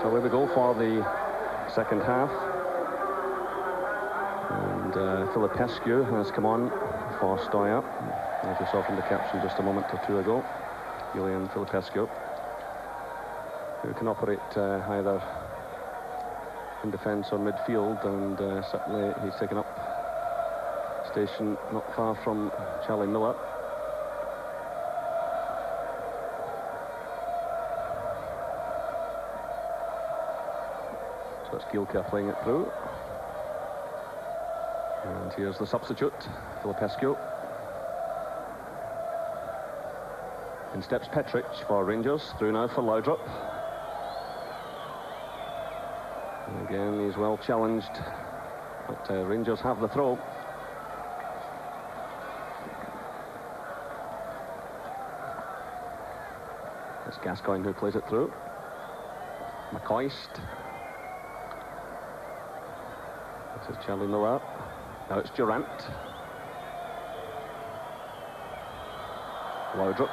So away we go for the second half. And Filipescu has come on for Steaua, as we saw from the caption just a moment or two ago. Julian Filipescu, who can operate either in defence or midfield, and certainly he's taken up station not far from Charlie Miller. So it's Gielka playing it through. And here's the substitute, Filipescu. In steps Petric for Rangers, through now for Leidrup. And again, he's well challenged, but Rangers have the throw. It's Gascoigne who plays it through. McCoist. This is Charlie Miller. Now it's Durant. Leidrup.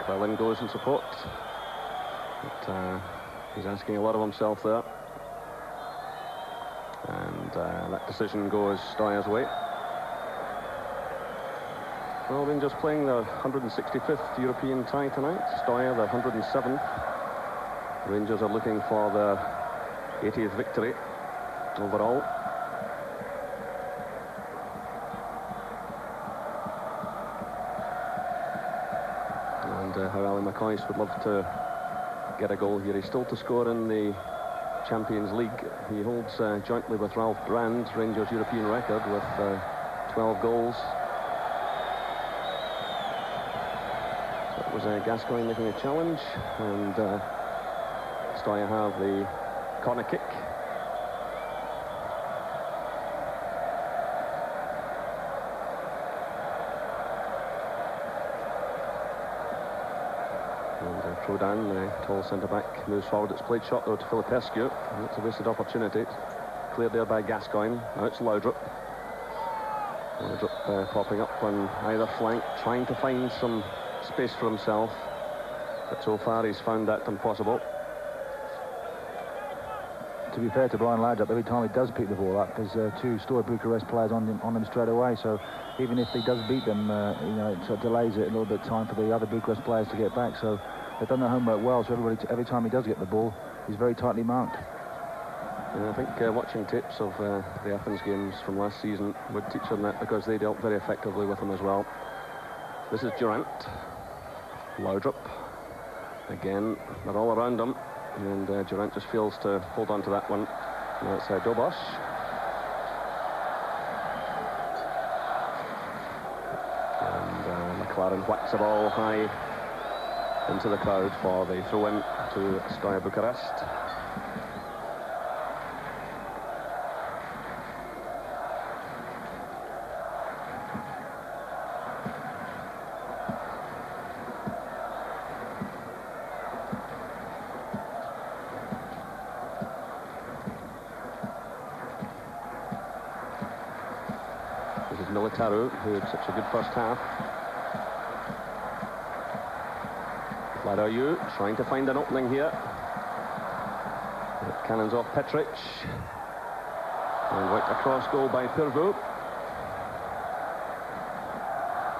Crellin goes in support. But he's asking a lot of himself there. And that decision goes Steyer's way. Well, Rangers playing their 165th European tie tonight. Steaua their 107th. Rangers are looking for their 80th victory overall. And how Ali McCoist would love to get a goal here. He's still to score in the Champions League. He holds jointly with Ralph Brand Rangers' European record with 12 goals. So it was Gascoigne making a challenge, and Steaua have the corner kick. Prodan, the tall centre-back, moves forward. It's played shot, though, to Filipescu. And it's a wasted opportunity. Cleared there by Gascoigne. Now it's Laudrup. Laudrup popping up on either flank, trying to find some space for himself. But so far, he's found that impossible. To be fair to Brian Laudrup, every time he does pick the ball up, there's two Steaua Bucharest players on him straight away. So even if he does beat them, you know, it sort of delays it a little bit of time for the other Bucharest players to get back. So they've done their homework well. So every time he does get the ball, he's very tightly marked. I think watching tapes of the Athens games from last season would teach them that, because they dealt very effectively with him as well. This is Durant. Laudrup. Again, they're all around him. And Durant just fails to hold on to that one. Now it's Dobos. And McLaren whacks the ball high into the crowd for the throw-in to Steaua Bucharest. Who had such a good first half. Vladayu trying to find an opening here. It cannons off Petric. And right across goal by Pirvu.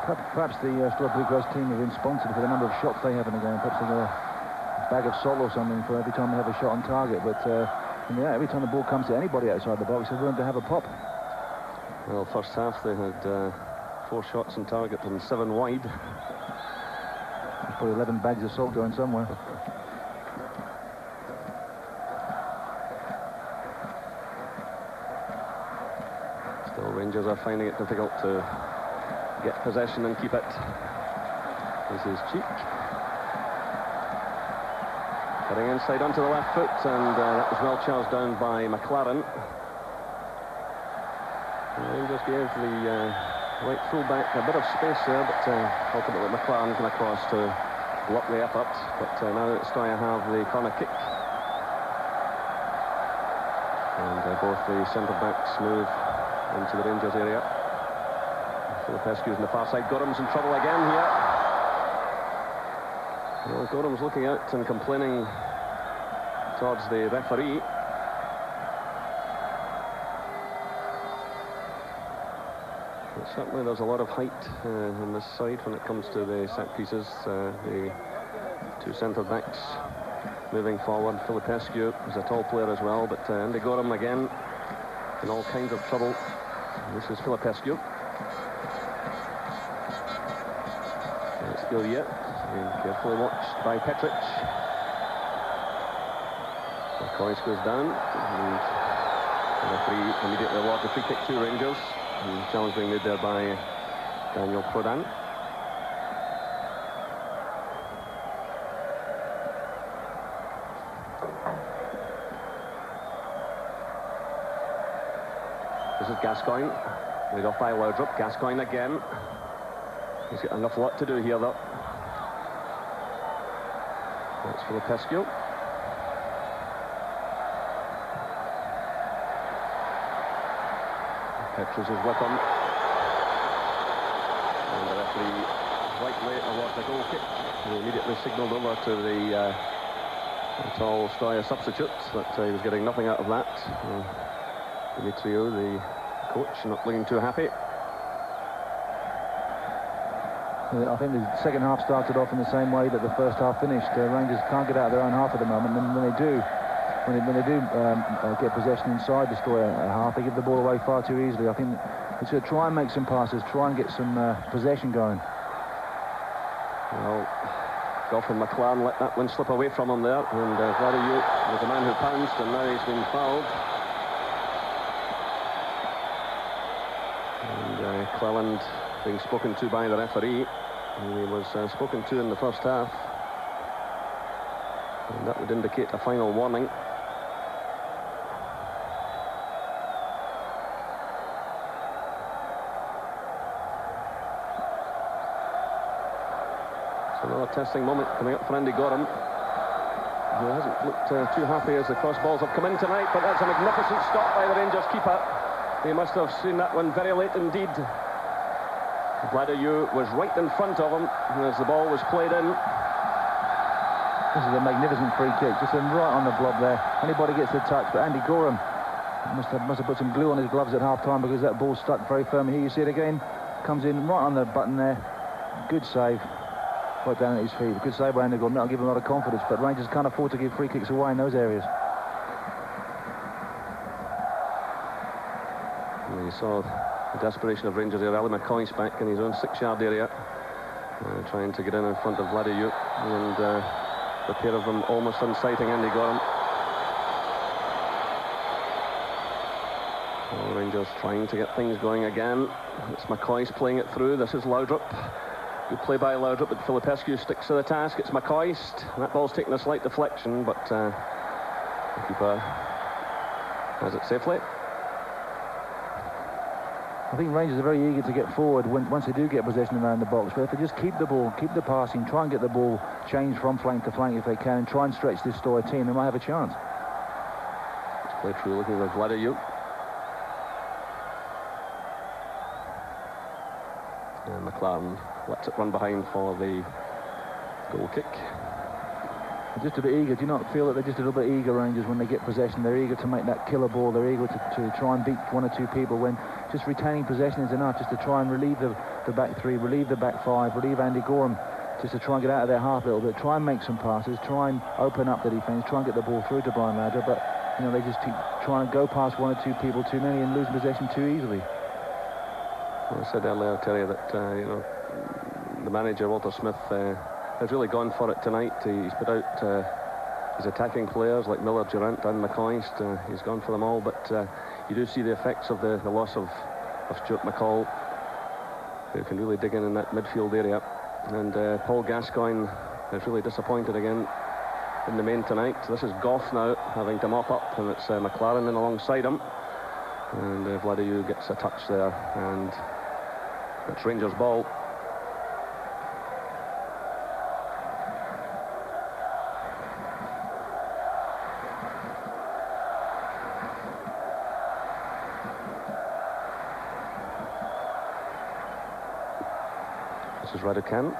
Perhaps the Steaua Bucharest team have been sponsored for the number of shots they have in the game. Perhaps they got a bag of salt or something for every time they have a shot on target. But every time the ball comes to anybody outside the box, they're willing to have a pop. Well, first half they had 4 shots on target and 7 wide. There's probably 11 bags of salt going somewhere. Still, Rangers are finding it difficult to get possession and keep it. This is Cheek. Getting inside onto the left foot, and that was well charged down by McLaren. Rangers gave the right full-back a bit of space there, but ultimately McLaren came across to block the effort. But now Steaua have the corner kick. And both the centre-backs move into the Rangers area. Filipescu's on the far side. Gorham's in trouble again here. Well, Gorham's looking out and complaining towards the referee. Certainly there's a lot of height on this side when it comes to the set pieces. The two centre-backs moving forward. Filipescu is a tall player as well, but Andy Gorham again in all kinds of trouble. This is Filipescu. It's Ilya, being carefully watched by Petric. McCoist goes down, and the referee immediately awards the free kick to Rangers. And challenge being made there by Daniel Prodan. This is Gascoigne, laid off by Laudrup. Gascoigne again. He's got enough work to do here, though. That's Filipescu. Petrus is with him. And the referee rightly awards a goal kick. He immediately signalled over to the tall Steaua substitute that he was getting nothing out of that. Dimitriou, the coach, not looking too happy. I think the second half started off in the same way that the first half finished. Rangers can't get out of their own half at the moment, and when they do get possession inside the Steaua half, they give the ball away far too easily. I think they should try and make some passes, try and get some possession going. Well, Goff and McLaren let that one slip away from him there, and Vladiuk was the man who pounced, and now he's been fouled. And Cleland being spoken to by the referee. He was spoken to in the first half, and that would indicate a final warning. So another testing moment coming up for Andy Gorham, who hasn't looked too happy as the cross balls have come in tonight, but that's a magnificent stop by the Rangers keeper. He must have seen that one very late indeed. Vladiuk was right in front of him as the ball was played in. This is a magnificent free kick, just right on the blob there. Anybody gets the touch, but Andy Gorham must have put some glue on his gloves at half-time, because that ball stuck very firmly. Here you see it again, comes in right on the button there. Good save, right down at his feet. Good save by Andy Gorham. That'll give him a lot of confidence, but Rangers can't afford to give free kicks away in those areas. You saw the desperation of Rangers here. Ali McCoy's back in his own 6-yard area, trying to get in front of Vladiuk, and the pair of them almost unsighting Andy Gorham. Well, Rangers trying to get things going again. It's McCoy's playing it through. This is Laudrup. Good play by Laudrup, but Filipescu sticks to the task. It's McCoist. That ball's taking a slight deflection, but the keeper has it safely. I think Rangers are very eager to get forward once they do get possession around the box. But if they just keep the ball, keep the passing, try and get the ball changed from flank to flank if they can, and try and stretch this Steaua team, they might have a chance. It's played through looking at Vladiuk. And McLaren lets it run behind for the goal kick. They're just a bit eager. Do you not feel that they're just a little bit eager, Rangers, when they get possession? They're eager to make that killer ball. They're eager to try and beat one or two people, when just retaining possession is enough, just to try and relieve the back three, relieve the back five, relieve Andy Gorham, just to try and get out of their half a little bit, try and make some passes, try and open up the defence, try and get the ball through to Brian Laudrup. But, you know, they just keep trying to go past one or two people too many and lose possession too easily. Well, I said earlier, Terry, that, you know, the manager, Walter Smith, has really gone for it tonight. He's put out his attacking players like Miller, Durant and McCoist. He's gone for them all, but you do see the effects of the loss of Stuart McCall, who can really dig in that midfield area. And Paul Gascoigne is really disappointed again in the main tonight. This is Goff now having to mop up, and it's McLaren in alongside him. And Vladiuk gets a touch there, and it's Rangers' ball. This is Raducan.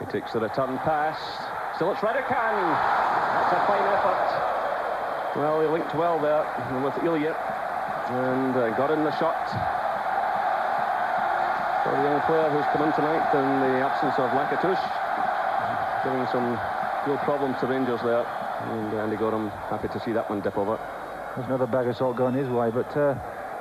He takes the return pass. Still it's Raducan. That's a fine effort. Well, he linked well there with Ilya and got in the shot. So the young player who's come in tonight in the absence of Lakatush, giving some real problems to Rangers there. And Andy Gorham happy to see that one dip over. There's another bag of salt going his way, but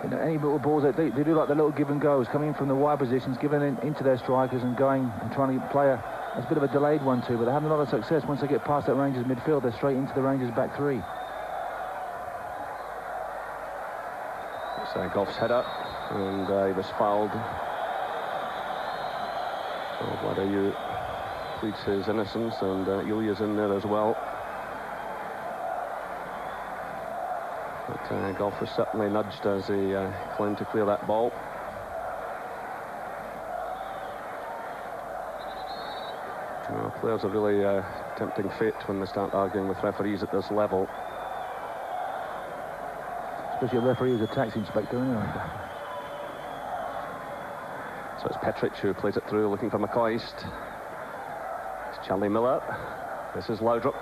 you know, any little balls, they do like the little give and goes, coming from the wide positions, giving into their strikers and going and trying to play a bit of a delayed one too, but they're having a lot of success. Once they get past that Rangers midfield, they're straight into the Rangers back three. It's Goff's header, and he was fouled. So Vladiuk pleads his innocence, and Ilya's in there as well. But Goff was certainly nudged as he claimed to clear that ball. Players are really tempting fate when they start arguing with referees at this level. Especially a referee who's a tax inspector, anyway. So it's Petric who plays it through, looking for McCoist. It's Charlie Miller. This is Laudrup.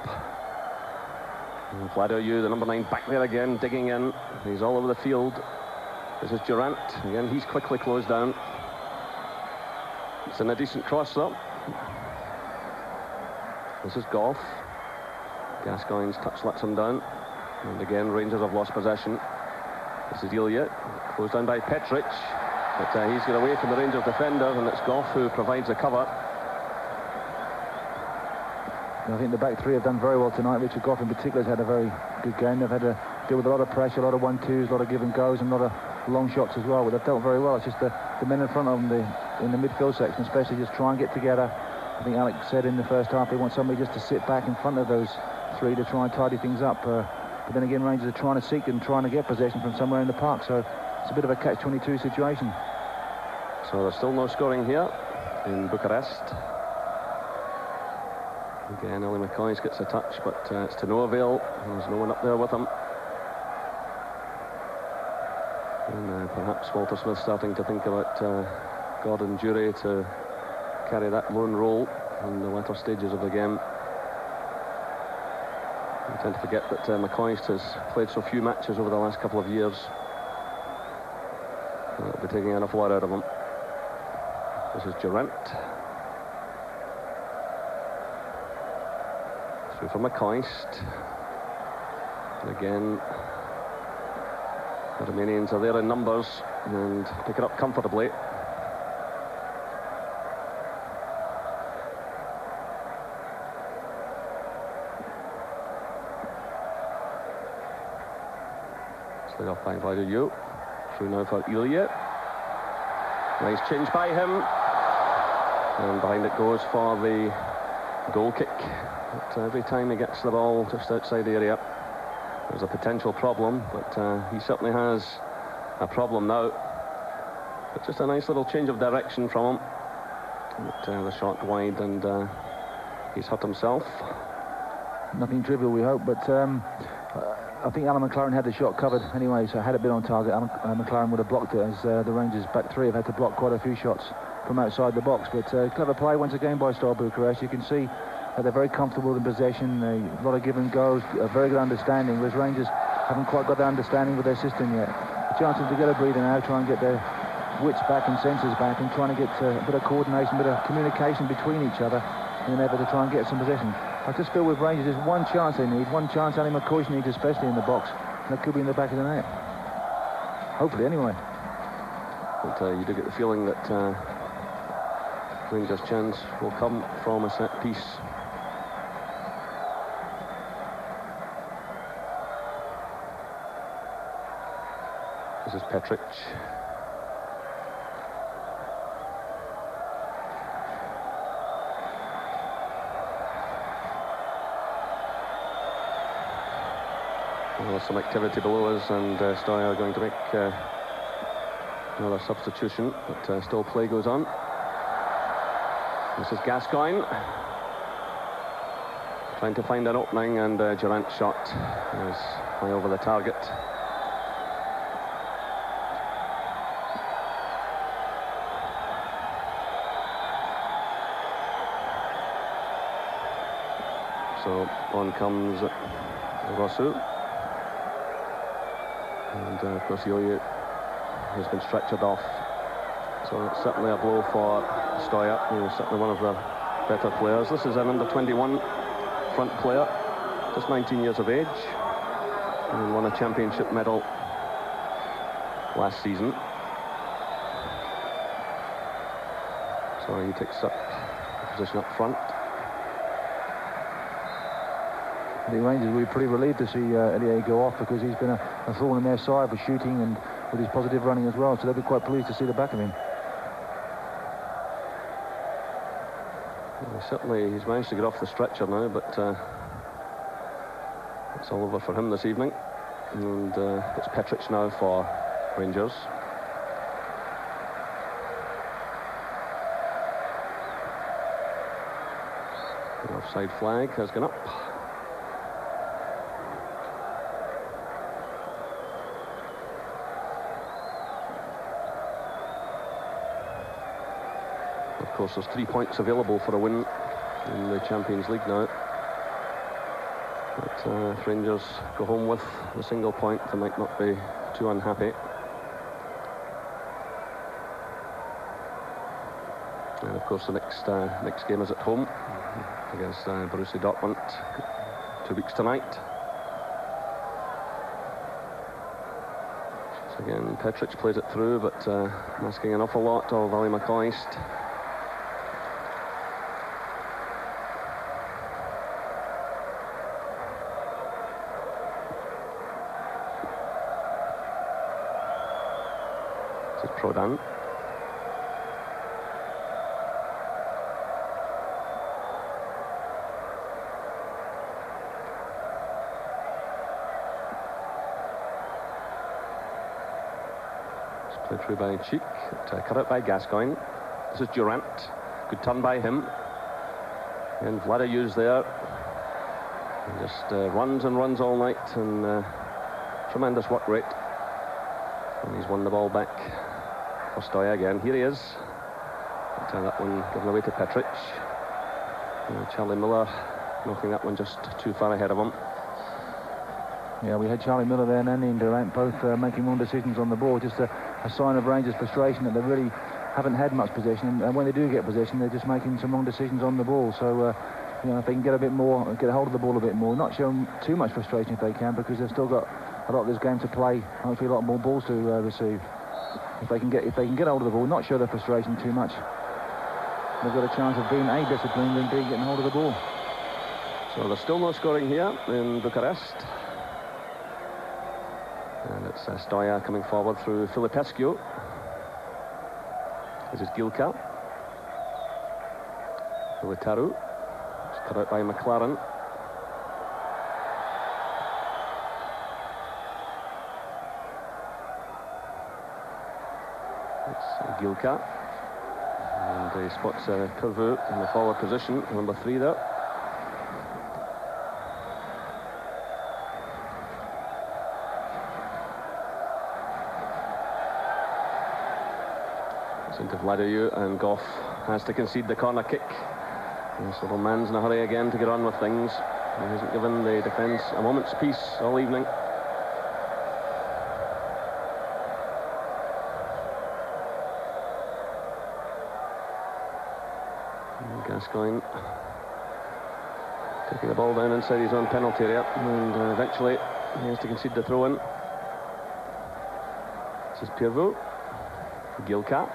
And Vladiuk, the number 9, back there again, digging in. He's all over the field. This is Durant. Again, he's quickly closed down. It's in a decent cross, though. This is Goff. Gascoigne's touch lets him down. And again, Rangers have lost possession. This is Ilya. Closed down by Petric. But he's got away from the Rangers defender, and it's Goff who provides the cover. I think the back three have done very well tonight. Richard Goff in particular has had a very good game. They've had to deal with a lot of pressure, a lot of 1-2s, a lot of give and goes, and a lot of long shots as well. But they've dealt very well. It's just the men in front of them, in the midfield section especially, just try and get together. I think Alex said in the first half they want somebody just to sit back in front of those three to try and tidy things up. But then again, Rangers are trying to seek and trying to get possession from somewhere in the park. So it's a bit of a catch-22 situation. So there's still no scoring here in Bucharest. Again, Ellie McCoy gets a touch, but it's to no avail. There's no one up there with him. And perhaps Walter Smith starting to think about Gordon Dury to carry that lone role in the latter stages of the game. I tend to forget that McCoy has played so few matches over the last couple of years. That'll be taking an awful lot out of him. This is Durant. Through for McCoist. And again, the Romanians are there in numbers and pick it up comfortably. Slid off by Vaidou. Through now for Ilya. Nice change by him. And behind it goes for the goal kick. But every time he gets the ball just outside the area, there's a potential problem, but he certainly has a problem now. But just a nice little change of direction from him. But the shot wide, and he's hurt himself. Nothing trivial, we hope, but I think Alan McLaren had the shot covered anyway, so had it been on target, Alan McLaren would have blocked it, as the Rangers back three have had to block quite a few shots from outside the box. But clever play once again by Steaua Bucharest. You can see that they're very comfortable in possession, a lot of give and goes, a very good understanding, whereas Rangers haven't quite got that understanding with their system yet. A chance to get a breather now, try and get their wits back and senses back, and trying to get a bit of coordination, a bit of communication between each other in an effort to try and get some possession. I just feel with Rangers there's one chance they need, one chance Ali McCoy needs, especially in the box, and that could be in the back of the net. Hopefully, anyway. But you do get the feeling that Rangers' chance will come from a set piece. This is Petric. There's some activity below us, and Steaua are going to make another substitution, but still play goes on. This is Gascoigne trying to find an opening, and Durant's shot is high over the target. So on comes Rossu. And of course Ilya has been stretchered off. So it's certainly a blow for Steaua. He's certainly one of the better players. This is an under-21 front player, just 19 years of age, and won a championship medal last season. So he takes up a position up front. The Rangers will be pretty relieved to see Ilya go off, because he's been a thorn in their side for shooting and with his positive running as well, so they'll be quite pleased to see the back of him. Well, certainly he's managed to get off the stretcher now, but it's all over for him this evening. And it's Petric now for Rangers. The offside flag has gone up. Of course, there's 3 points available for a win in the Champions League now. But if Rangers go home with a single point, they might not be too unhappy. And of course the next game is at home against Borussia Dortmund 2 weeks tonight. So again, Petric plays it through, but asking an awful lot of Vali McCoist. This is Prodan. Played through by Cheek, cut out by Gascoigne. This is Durant. Good turn by him. And Vladayu's there. He just runs and runs all night, and tremendous work rate. And he's won the ball back for Steaua again. Here he is. That one given away to Petric. Charlie Miller knocking that one just too far ahead of him. Yeah, we had Charlie Miller there and Andy and Durant both making wrong decisions on the ball. Just a sign of Rangers' frustration that they really haven't had much possession, and when they do get possession, they're just making some wrong decisions on the ball. So, if they can get a bit more, get a hold of the ball a bit more, not show them too much frustration if they can, because they've still got a lot of this game to play. Hopefully, a lot more balls to receive. If they can get hold of the ball, not show their frustration too much, they've got a chance of being A, disciplined, and B, getting hold of the ball. So there's still no scoring here in Bucharest. And it's Steaua coming forward through Filipescu. This is Gilka. Militaru. It's cut out by McLaren. It's Gilka. And he spots Pervu in the forward position, number 3 there. Into Vladayu, and Goff has to concede the corner kick. This little man's in a hurry again to get on with things. He hasn't given the defence a moment's peace all evening. And Gascoigne taking the ball down inside his own penalty area, and eventually he has to concede the throw-in. This is Pirvu. Gilka.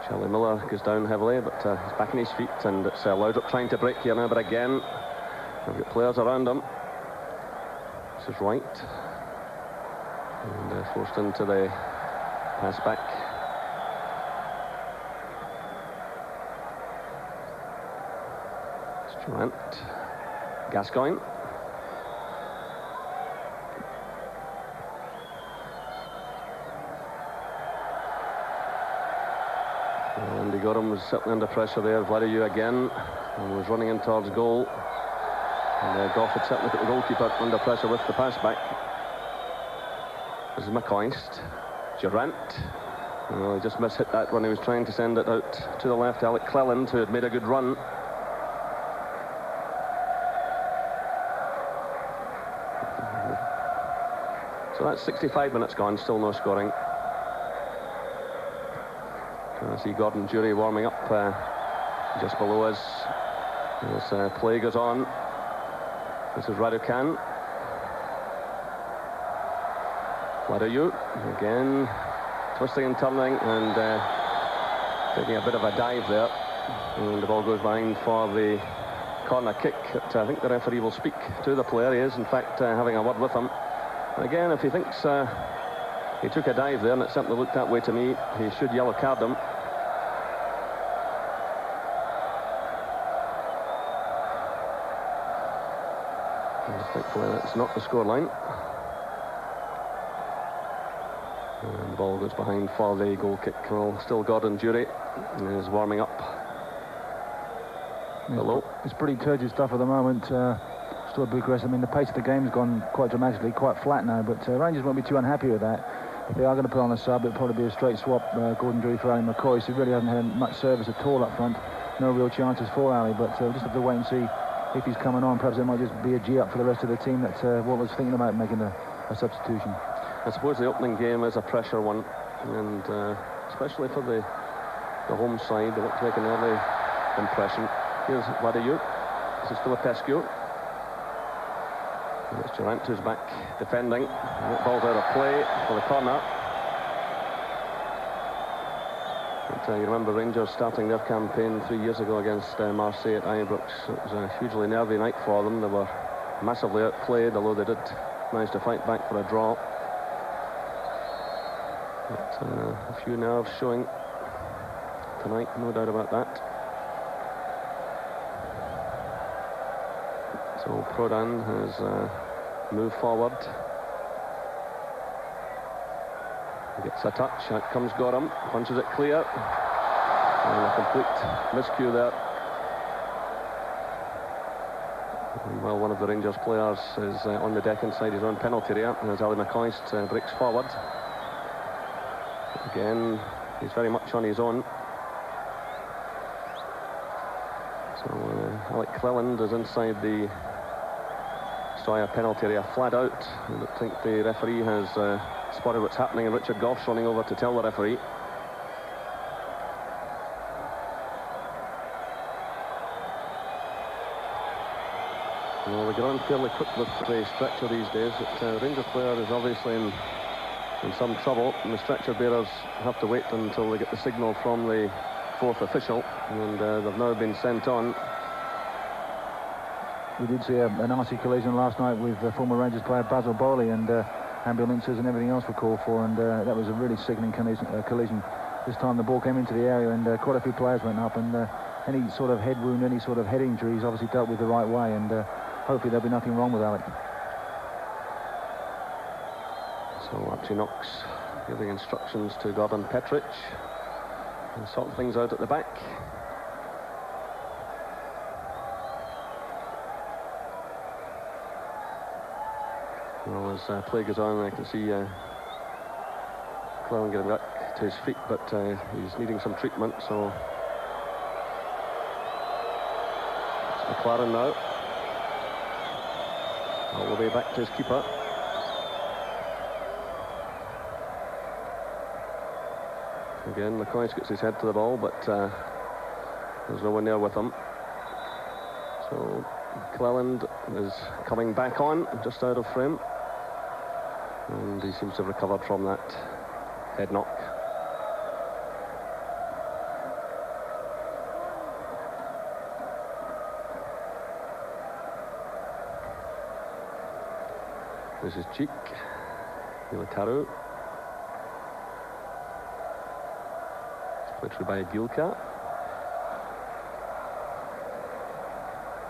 Charlie Miller goes down heavily, but he's back on his feet, and it's Laudrup trying to break here now, but again, they've got players around him. This is Wright, and forced into the pass back. It's Durant. Gascoigne. Andy Gorham was certainly under pressure there. Vladayu again, and was running in towards goal. And Goff had certainly put the goalkeeper under pressure with the pass back. This is McCoist. Durant. Well, he just mishit that when he was trying to send it out to the left. Alec Cleland, who had made a good run. So that's 65 minutes gone, still no scoring. I see Gordon Jury warming up just below us as play goes on. This is Raducan. Vladayu again, twisting and turning, and taking a bit of a dive there. And the ball goes behind for the corner kick. I think the referee will speak to the player. He is, in fact, having a word with him. And again, if he thinks he took a dive there, and it certainly looked that way to me, he should yellow card him. Thankfully, that's not the scoreline. And the ball goes behind for the goal kick. Well, still Gordon Jury is warming up below. It's pretty turgid stuff at the moment. Steaua Bucharest, I mean, the pace of the game's gone quite dramatically, quite flat now, but Rangers won't be too unhappy with that. If they are going to put on a sub, it'll probably be a straight swap. Gordon Jury for Ali McCoy, who really hasn't had much service at all up front. No real chances for Ali, but we'll just have to wait and see if he's coming on. Perhaps it might just be a G-up for the rest of the team. That's what was thinking about making a substitution. I suppose the opening game is a pressure one. and especially for the home side, they want to make an early impression. Here's Vladimir. This is Filipescu. It's Durant who's back defending. That ball's out of play for the corner. But, you remember Rangers starting their campaign 3 years ago against Marseille at Ibrox. It was a hugely nervy night for them. They were massively outplayed, although they did manage to fight back for a draw. But, a few nerves showing tonight, no doubt about that. So Prodan has moved forward. He gets a touch. Out comes Goram, punches it clear. And a complete miscue there. And well, one of the Rangers players is on the deck inside his own penalty area, as Ali McCoist breaks forward. Again, he's very much on his own. So Alec Cleland is inside the Steaua penalty area, flat out. I don't think the referee has spotted what's happening, and Richard Goff's running over to tell the referee. Well, they get on fairly quick with the stretcher these days. The Rangers player is obviously in some trouble, and the stretcher bearers have to wait until they get the signal from the fourth official, and they've now been sent on. We did see a nasty collision last night with former Rangers player Basil Bowley, and ambulances and everything else were called for, and that was a really sickening collision. This time the ball came into the area, and quite a few players went up, and any sort of head wound, any sort of head injury is obviously dealt with the right way, and hopefully there'll be nothing wrong with Alec. So Archie Knox giving instructions to Gordon Petric and sort things out at the back. Well, as play goes on, I can see Cleland getting back to his feet, but he's needing some treatment, so it's McLaren now. All the way back to his keeper. Again, McCoist gets his head to the ball, but there's no one there with him. So Cleland is coming back on, just out of frame. And he seems to have recovered from that head knock. This is Cheek. Militaru. Played through by Gilka.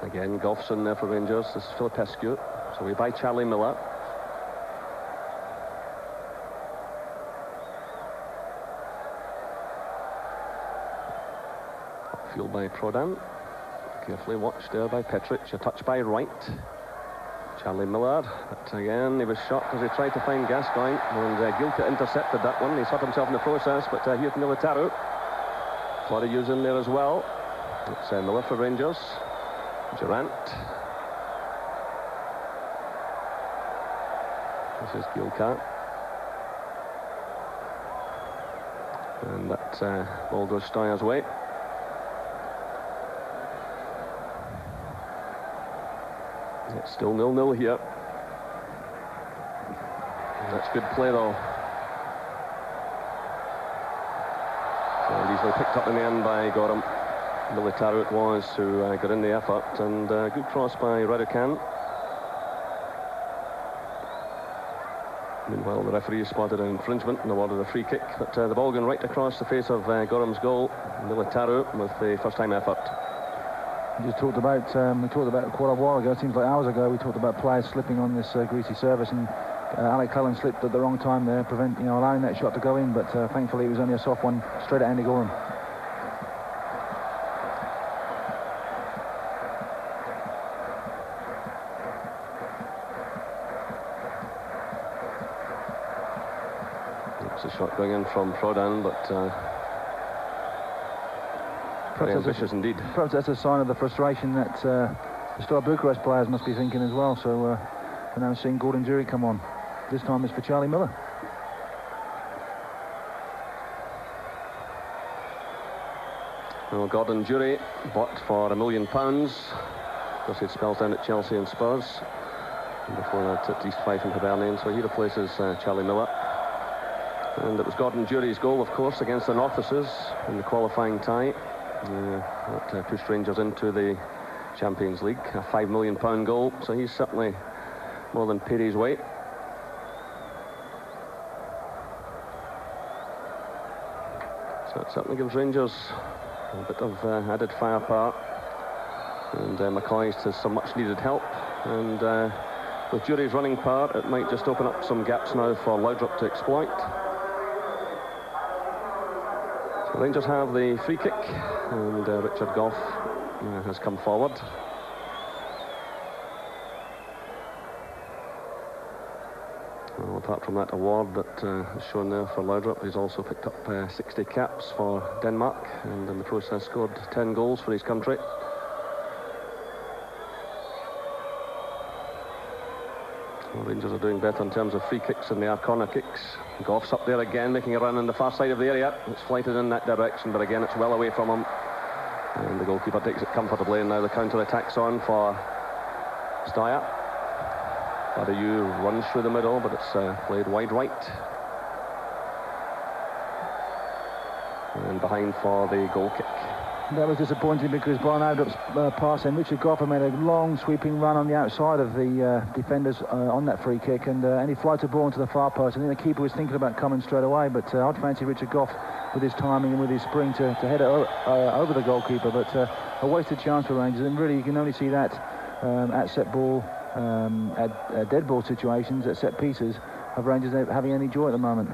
Again, Goffson there for Rangers. This is Filipescu. So we buy Charlie Miller. Upfield by Prodan. Carefully watched there by Petric. A touch by Wright. Charlie Miller. But again, he was shot as he tried to find Gascoigne. And Gilka intercepted that one. He's hurt himself in the process. But here's Militaru. Floriu's in there as well. It's Miller for Rangers. Durant. This is Gilka. And that ball goes Steyer's way. It's still 0-0 here. And that's good play though. And easily picked up in the end by Goram. Militaru it was who got in the effort, and good cross by Raducan. Meanwhile, the referee spotted an infringement and awarded a free kick, but the ball going right across the face of Goram's goal. Militaru with the first-time effort. We just talked about, quite a while ago, it seems like hours ago, we talked about players slipping on this greasy surface, and Alec Cullen slipped at the wrong time there, allowing that shot to go in, but thankfully it was only a soft one straight at Andy Goram. It's a shot going in from Prodan, but very ambitious indeed. Perhaps that's a sign of the frustration that the Steaua Bucharest players must be thinking as well. So we're now seeing Gordon Jury come on. This time it's for Charlie Miller. Well, Gordon Dury, bought for £1 million. Of course, he'd spells down at Chelsea and Spurs. And before that at East Fife and Hibernian, so he replaces Charlie Miller. And it was Gordon Dury's goal, of course, against the Northuses in the qualifying tie. That pushed Rangers into the Champions League, a £5 million goal, so he's certainly more than paid his weight. So it certainly gives Rangers a bit of added firepower. And McCoy has some much needed help. And with Dury's running power, it might just open up some gaps now for Laudrup to exploit. So Rangers have the free kick, and Richard Gough has come forward. Well, apart from that award that is shown there for Laudrup, he's also picked up 60 caps for Denmark, and in the process scored 10 goals for his country. Well, Rangers are doing better in terms of free kicks than they are corner kicks. Gough's up there again, making a run on the far side of the area. It's flighted in that direction, but again it's well away from him. And the goalkeeper takes it comfortably, and now the counter-attack's on for Steaua. Badayu runs through the middle, but it's played wide right. And behind for the goal kick. That was disappointing because Brian Laudrup's pass, and Richard Gough made a long sweeping run on the outside of the defenders on that free kick, and he flighted the ball into the far post. I think the keeper was thinking about coming straight away, but I'd fancy Richard Gough with his timing and with his spring to head it over the goalkeeper, but a wasted chance for Rangers. And really you can only see that at set ball, at dead ball situations, at set pieces of Rangers having any joy at the moment.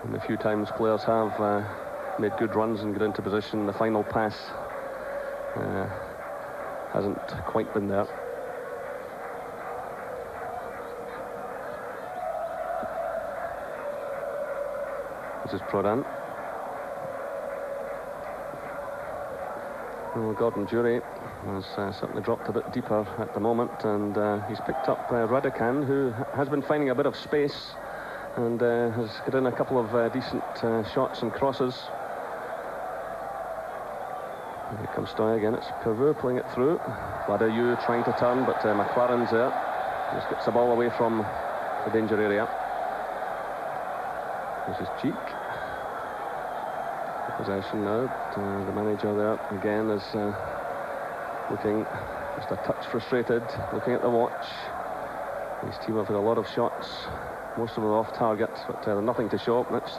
And a few times players have made good runs and get into position. The final pass hasn't quite been there. This is Prodan. Well, Gordon Dury has certainly dropped a bit deeper at the moment, and he's picked up Raducan, who has been finding a bit of space and has got in a couple of decent shots and crosses. Here comes Steaua again. It's Peru pulling it through. Badayu trying to turn, but McLaren's there. Just gets the ball away from the danger area. This is Cheek. Possession now. The manager there again is looking just a touch frustrated, looking at the watch. His team have had a lot of shots, most of them off target, but nothing to show. That's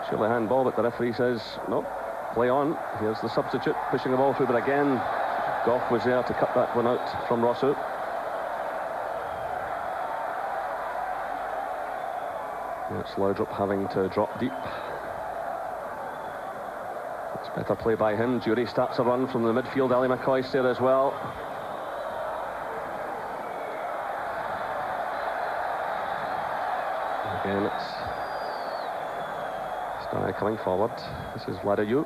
surely a handball, but the referee says nope. Play on. Here's the substitute pushing the ball through, but again Gough was there to cut that one out from Rosso. It's Laudrup having to drop deep. It's better play by him. Dury starts a run from the midfield. Ali McCoy's there as well. Again it's Steaua coming forward. This is Vladayu.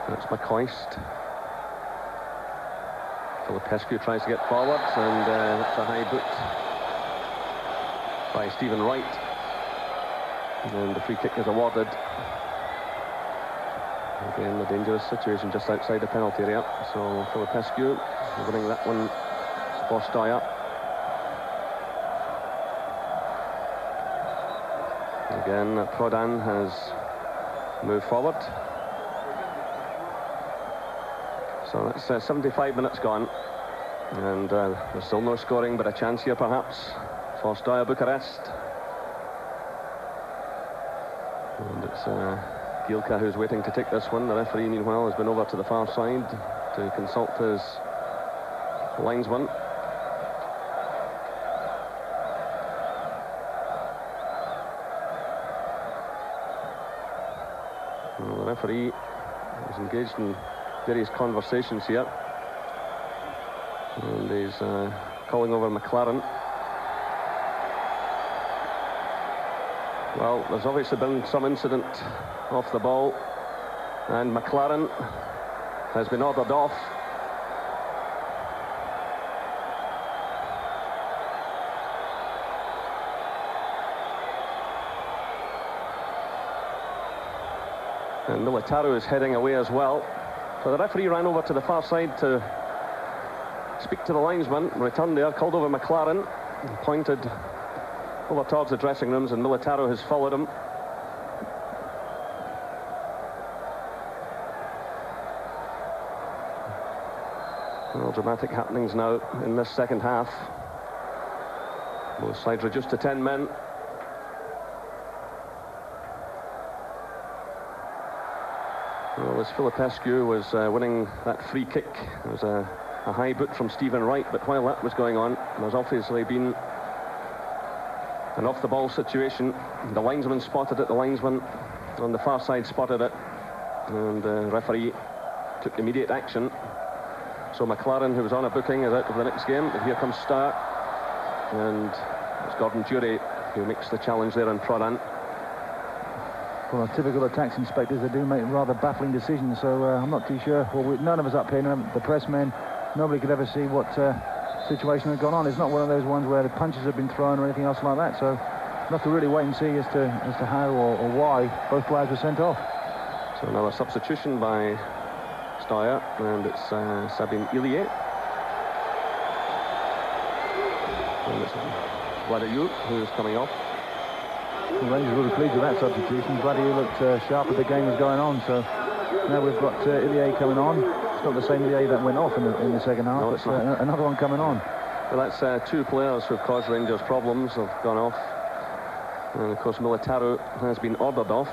That's McCoist. Filipescu tries to get forward, and that's a high boot by Stephen Wright. And the free kick is awarded. Again, the dangerous situation just outside the penalty area. So Filipescu winning that one for Steaua. Again, Prodan has moved forward. So that's 75 minutes gone, and there's still no scoring, but a chance here perhaps for Steaua Bucharest. And it's Gielka who's waiting to take this one. The referee, meanwhile, has been over to the far side to consult his linesman. Well, the referee is engaged in various conversations here, and he's calling over McLaren. Well, there's obviously been some incident off the ball, and McLaren has been ordered off. And Militaro is heading away as well. So the referee ran over to the far side to speak to the linesman, returned there, called over McLaren, and pointed over towards the dressing rooms, and Militaro has followed him. Well, dramatic happenings now in this second half. Both sides reduced to 10 men. Well, as Filipescu was winning that free kick, it was a high boot from Stephen Wright, but while that was going on, there's obviously been an off-the-ball situation. The linesman spotted it, the linesman on the far side spotted it, and the referee took immediate action. So McLaren, who was on a booking, is out of the next game, but here comes Steaua, and it's Gordon Jury who makes the challenge there in Prodan. Well, typical of tax inspectors, they do make rather baffling decisions, so I'm not too sure. Well, none of us up here, the pressmen, nobody could ever see what situation had gone on. It's not one of those ones where the punches have been thrown or anything else like that, so we'll have to really wait and see as to how or why both players were sent off. So another substitution by Steaua, and it's Sabine Ilie. And it's Vladiou who's coming off. The Rangers will be pleased with that substitution. Vladiou looked sharp as the game was going on, so now we've got Ilie coming on. It's not the same Ilie that went off in the second half. No, it's another one coming on. Well, that's two players who've caused Rangers problems have gone off, and of course Militaro has been ordered off.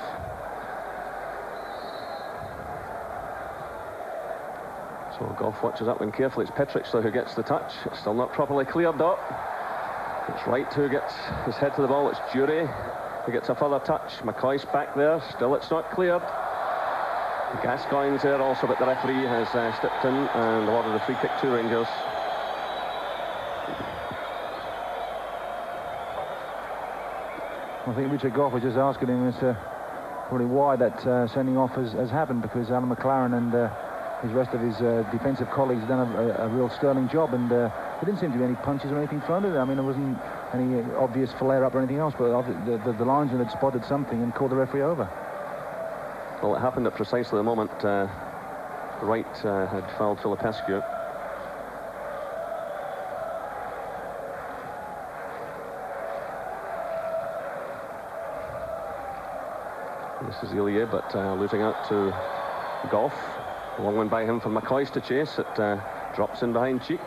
So Goff watches that one carefully. It's Petric who gets the touch. It's still not properly cleared though. It's Wright who gets his head to the ball. It's Jury who gets a further touch. McCoy's back there. Still it's not cleared. Gascoigne's there also, but the referee has stepped in and awarded a free kick to Rangers. I think Richard Goff was just asking him as to probably why that sending off has happened, because Alan McLaren and his rest of his defensive colleagues have done a real sterling job, and there didn't seem to be any punches or anything thrown at it. I mean, there wasn't any obvious flare-up or anything else, but the linesman had spotted something and called the referee over. Well, it happened at precisely the moment Wright had fouled Filipescu. This is Ilie, but losing out to Goff. A long one by him for McCoy to chase. It drops in behind Cheek.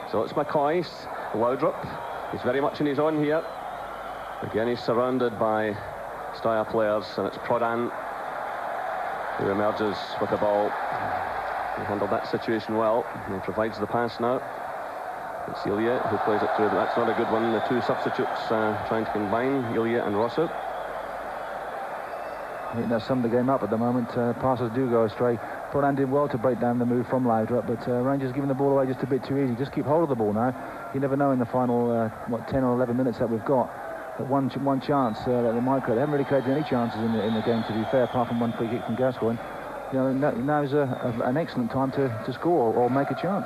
So it's McCoy, Laudrup. He's very much in his own here. Again, he's surrounded by Steaua players, and it's Prodan who emerges with the ball. He handled that situation well. He provides the pass now. It's Ilie who plays it through, but that's not a good one. The two substitutes trying to combine, Ilie and Rosso. I think that's summed the game up at the moment. Passes do go astray. Prodan did well to break down the move from Laudrup, but Rangers giving the ball away just a bit too easy. Just keep hold of the ball now. You never know in the final 10 or 11 minutes that we've got. That one chance that they might create. They haven't really created any chances in the game, to be fair, apart from one free kick from Gascoigne. You know, now is an excellent time to score or make a chance.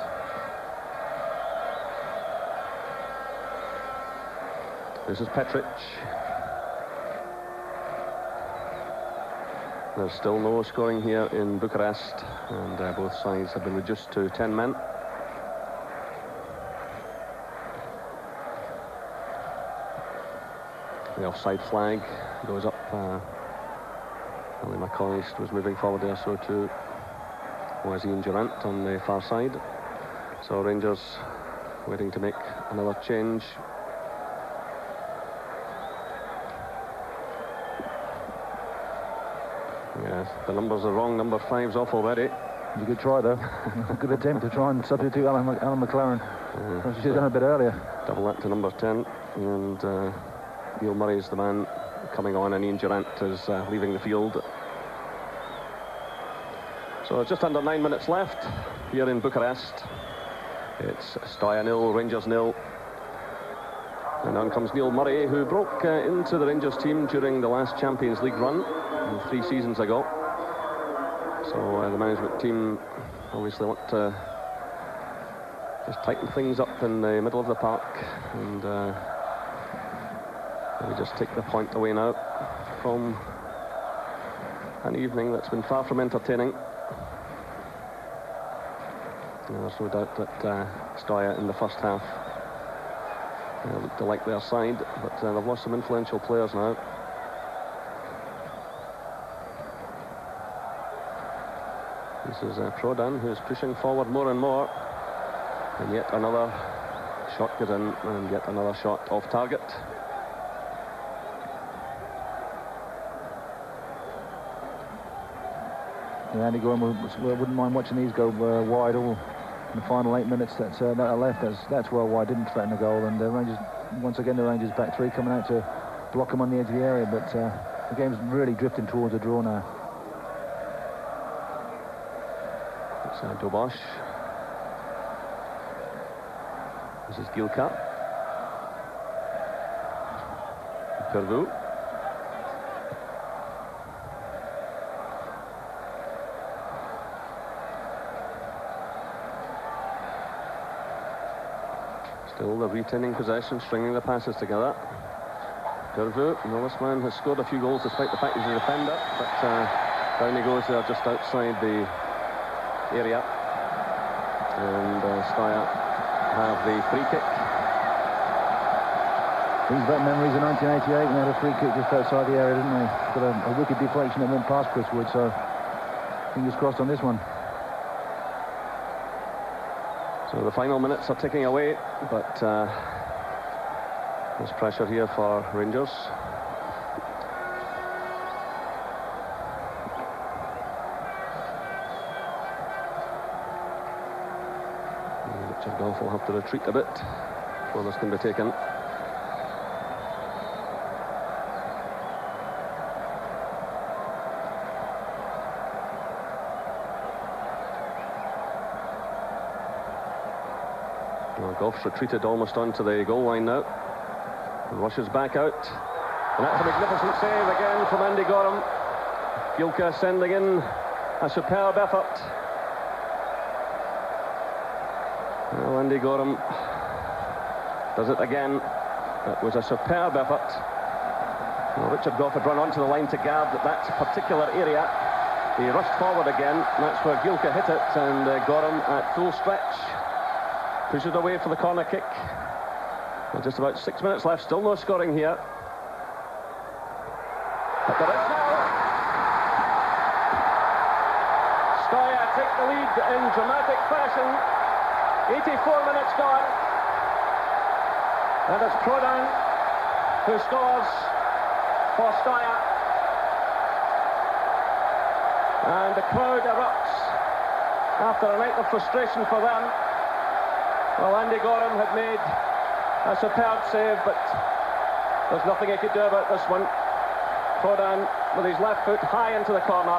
This is Petric. There's still no scoring here in Bucharest, and both sides have been reduced to 10 men. The offside flag goes up. Ali McCoy was moving forward there, so too was Ian Durant on the far side. So Rangers waiting to make another change. Yes, the numbers are wrong. Number 5's off already. You could try though. A good attempt to try and substitute Alan McLaren. Perhaps you should have done it a bit earlier. Double that to number 10, and Neil Murray's the man coming on, and Ian Durant is leaving the field. So just under 9 minutes left here in Bucharest. It's Steaua 0, Rangers 0. And on comes Neil Murray, who broke into the Rangers team during the last Champions League run 3 seasons ago. So the management team obviously want to just tighten things up in the middle of the park, and we just take the point away now from an evening that's been far from entertaining. There's no doubt that Steaua in the first half looked to like their side, but they've lost some influential players now. This is Prodan, who's pushing forward more and more, and yet another shot goes in, and yet another shot off target. Yeah, Andy Gorham wouldn't mind watching these go wide all in the final 8 minutes that are left. That's well wide, didn't threaten the goal, and Rangers, once again, the Rangers back three coming out to block them on the edge of the area, but the game's really drifting towards a draw now. It's Dobosh. This is Gilka. Pervu. Still the retaining possession, stringing the passes together. Pervu, this man has scored a few goals despite the fact he's a defender, but down he goes there just outside the area. And Steaua have the free kick. Brings back memories of 1988 when they had a free kick just outside the area, didn't they? Got a wicked deflection that went past Chris Wood, so fingers crossed on this one. So the final minutes are ticking away, but there's pressure here for Rangers. Richard Goff will have to retreat a bit before this can be taken. Goff's retreated almost onto the goal line now. Rushes back out. And that's a magnificent save again from Andy Gorham. Gilka sending in a superb effort. Well, Andy Gorham does it again. That was a superb effort. Well, Richard Goff had run onto the line to guard that particular area. He rushed forward again. That's where Gilka hit it, and Gorham at full stretch pushes away for the corner kick. Well, just about 6 minutes left, still no scoring here. But there is now. Steaua take the lead in dramatic fashion. 84 minutes gone. And it's Prodan who scores for Steaua. And the crowd erupts after a night of frustration for them. Well, Andy Gorham had made a superb save, but there's nothing he could do about this one. Prodan with his left foot high into the corner.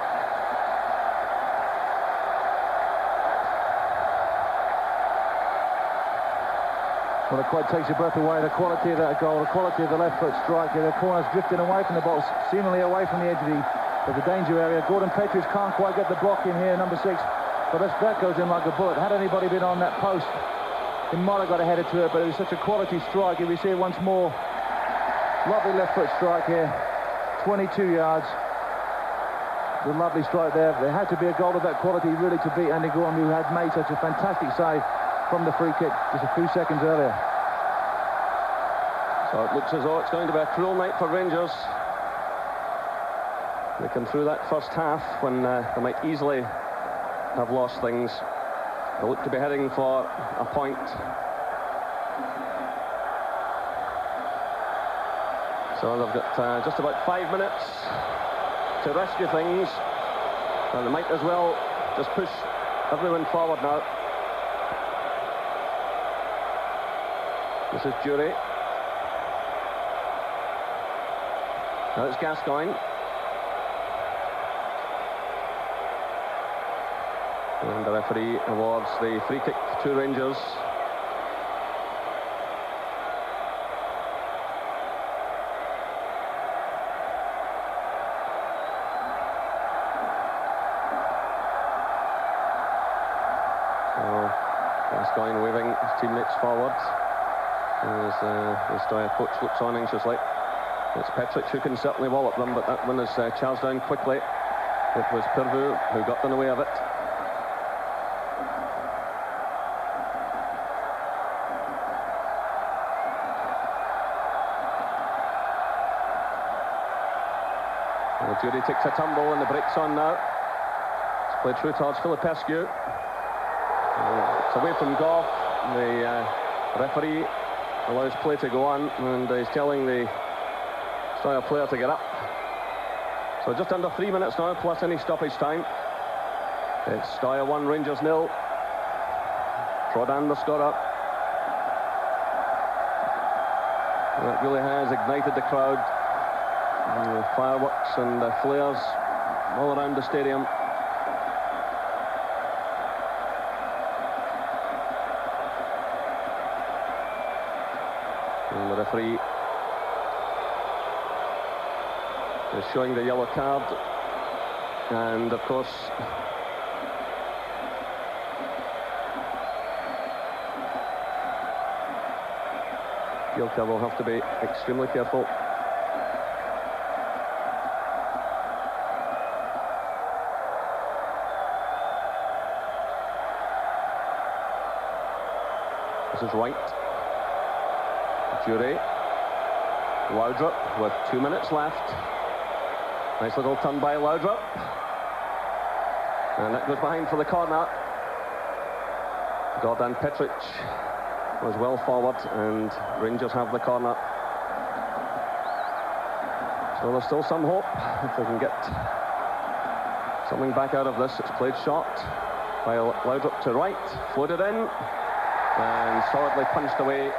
Well, it quite takes your breath away, the quality of that goal, the quality of the left foot strike. The corner's drifting away from the box, seemingly away from the edge of the danger area. Gordon Petric can't quite get the block in here, number 6. But that goes in like a bullet. Had anybody been on that post, he might have got a header to it, but it was such a quality strike. If we see it once more, lovely left foot strike here, 22 yards. The lovely strike there. There had to be a goal of that quality really to beat Andy Gorham, who had made such a fantastic save from the free kick just a few seconds earlier. So it looks as though it's going to be a cruel night for Rangers. They come through that first half when they might easily have lost things. They look to be heading for a point. So they've got just about 5 minutes to rescue things, and they might as well just push everyone forward now. This is Jury. Now it's Gascoigne. And the referee awards the free kick to Rangers. So Gascoigne waving his teammates forward as the Steaua coach looks on anxiously. It's Petric who can certainly wallop them, but that one is charged down quickly. It was Pervu who got in the way of it. Well, Jury takes a tumble and the break's on now. It's played through towards Filipescu. It's away from Goff. The referee allows play to go on, and he's telling the Steaua player to get up. So just under 3 minutes now, plus any stoppage time. It's Steaua 1, Rangers 0. Trodan the scorer. That really has ignited the crowd. Fireworks and flares all around the stadium. And the referee is showing the yellow card, and of course Gilka will have to be extremely careful. This is White. Jury. Laudrup with 2 minutes left. Nice little turn by Laudrup. And that goes behind for the corner. Gordan Petric was well forward, and Rangers have the corner. So there's still some hope if they can get something back out of this. It's played short by Laudrup to right, floated in, and solidly punched away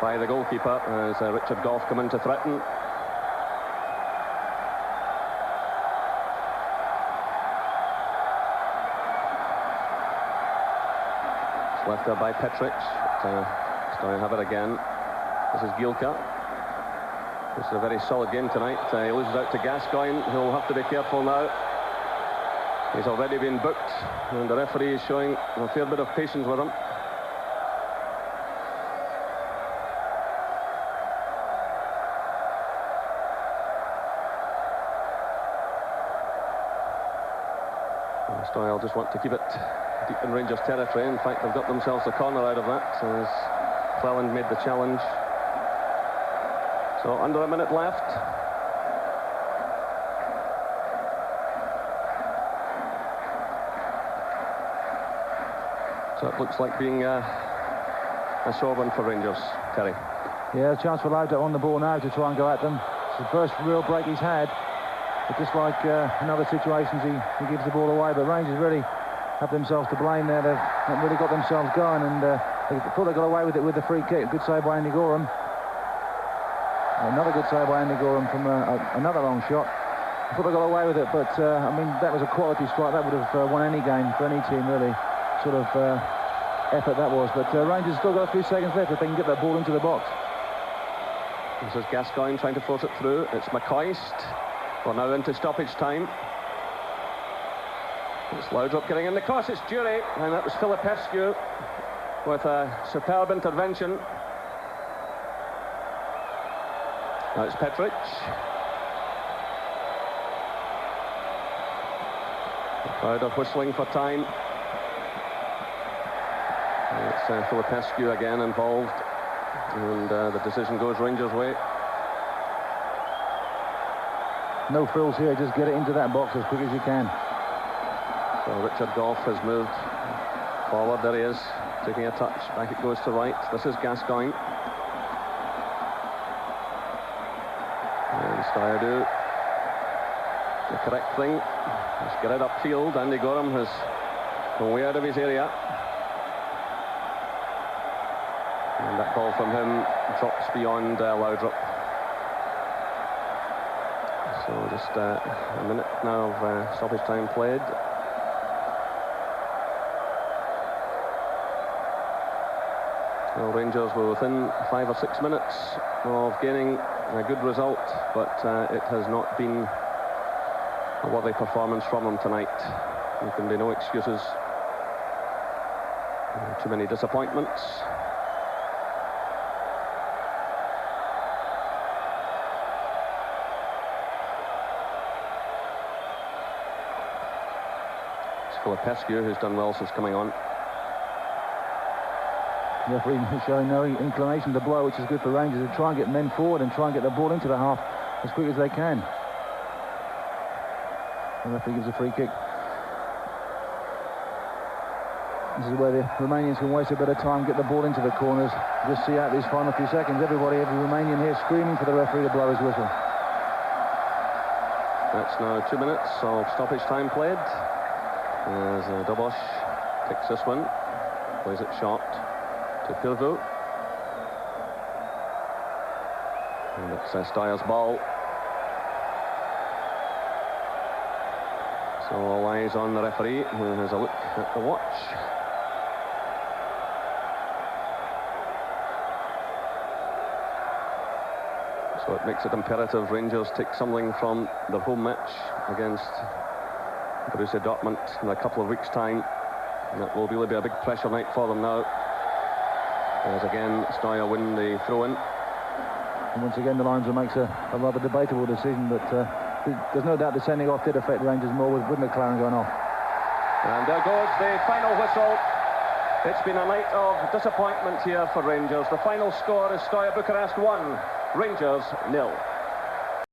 by the goalkeeper as Richard Goff come in to threaten. It's left there by Petric. Steaua have it again. This is Gilka. This is a very solid game tonight. He loses out to Gascoigne, who'll have to be careful now. He's already been booked, and the referee is showing a fair bit of patience with him. Steaua just want to keep it deep in Rangers territory. In fact, they've got themselves a corner out of that, as Cleland made the challenge. So under a minute left. So it looks like being a sore one for Rangers, Terry. Yeah, a chance for Lauda on the ball now to try and go at them. It's the first real break he's had. But just like in other situations, he gives the ball away. But Rangers really have themselves to blame there. They've not really got themselves going, and they thought they got away with it with the free kick. Good save by Andy Gorham. Another good save by Andy Gorham from another long shot. I thought they got away with it, but I mean, that was a quality strike. That would have won any game for any team, really. Sort of effort that was. But Rangers still got a few seconds left if they can get that ball into the box. This is Gascoigne trying to force it through. It's McCoist. We're now into stoppage time. It's Laudrup getting in the cross. It's Jury, and that was Filipescu with a superb intervention. Now it's Petric. The crowd are whistling for time. And it's Filipescu again involved, and the decision goes Rangers' way. No frills here, just get it into that box as quick as you can. So Richard Goff has moved forward. There he is, taking a touch. Back it goes to right. This is Gascoigne. And Steaua do the correct thing. Let's get it upfield. Andy Gorham has gone way out of his area. And that ball from him drops beyond Laudrup. So just a minute now of stoppage time played. Well, Rangers were within 5 or 6 minutes of gaining a good result, but it has not been a worthy performance from them tonight. There can be no excuses. Too many disappointments. who's done well since coming on. The referee showing no inclination to blow, which is good for Rangers, to try and get men forward and try and get the ball into the half as quick as they can. The referee gives a free kick. This is where the Romanians can waste a bit of time, get the ball into the corners, just see out these final few seconds. Every Romanian here screaming for the referee to blow his whistle. That's now 2 minutes of stoppage time played. As Dobosh takes this one, plays it short to Pirvu. And it's Steyer's ball. So all eyes on the referee, who has a look at the watch. So it makes it imperative Rangers take something from their home match against Borussia Dortmund in a couple of weeks' time. And that will really be a big pressure night for them now. As again, Steaua win the throw-in. And once again, the linesman makes a rather debatable decision, but there's no doubt the sending off did affect Rangers more with McLaren going off. And there goes the final whistle. It's been a night of disappointment here for Rangers. The final score is Steaua Bucharest 1, Rangers 0.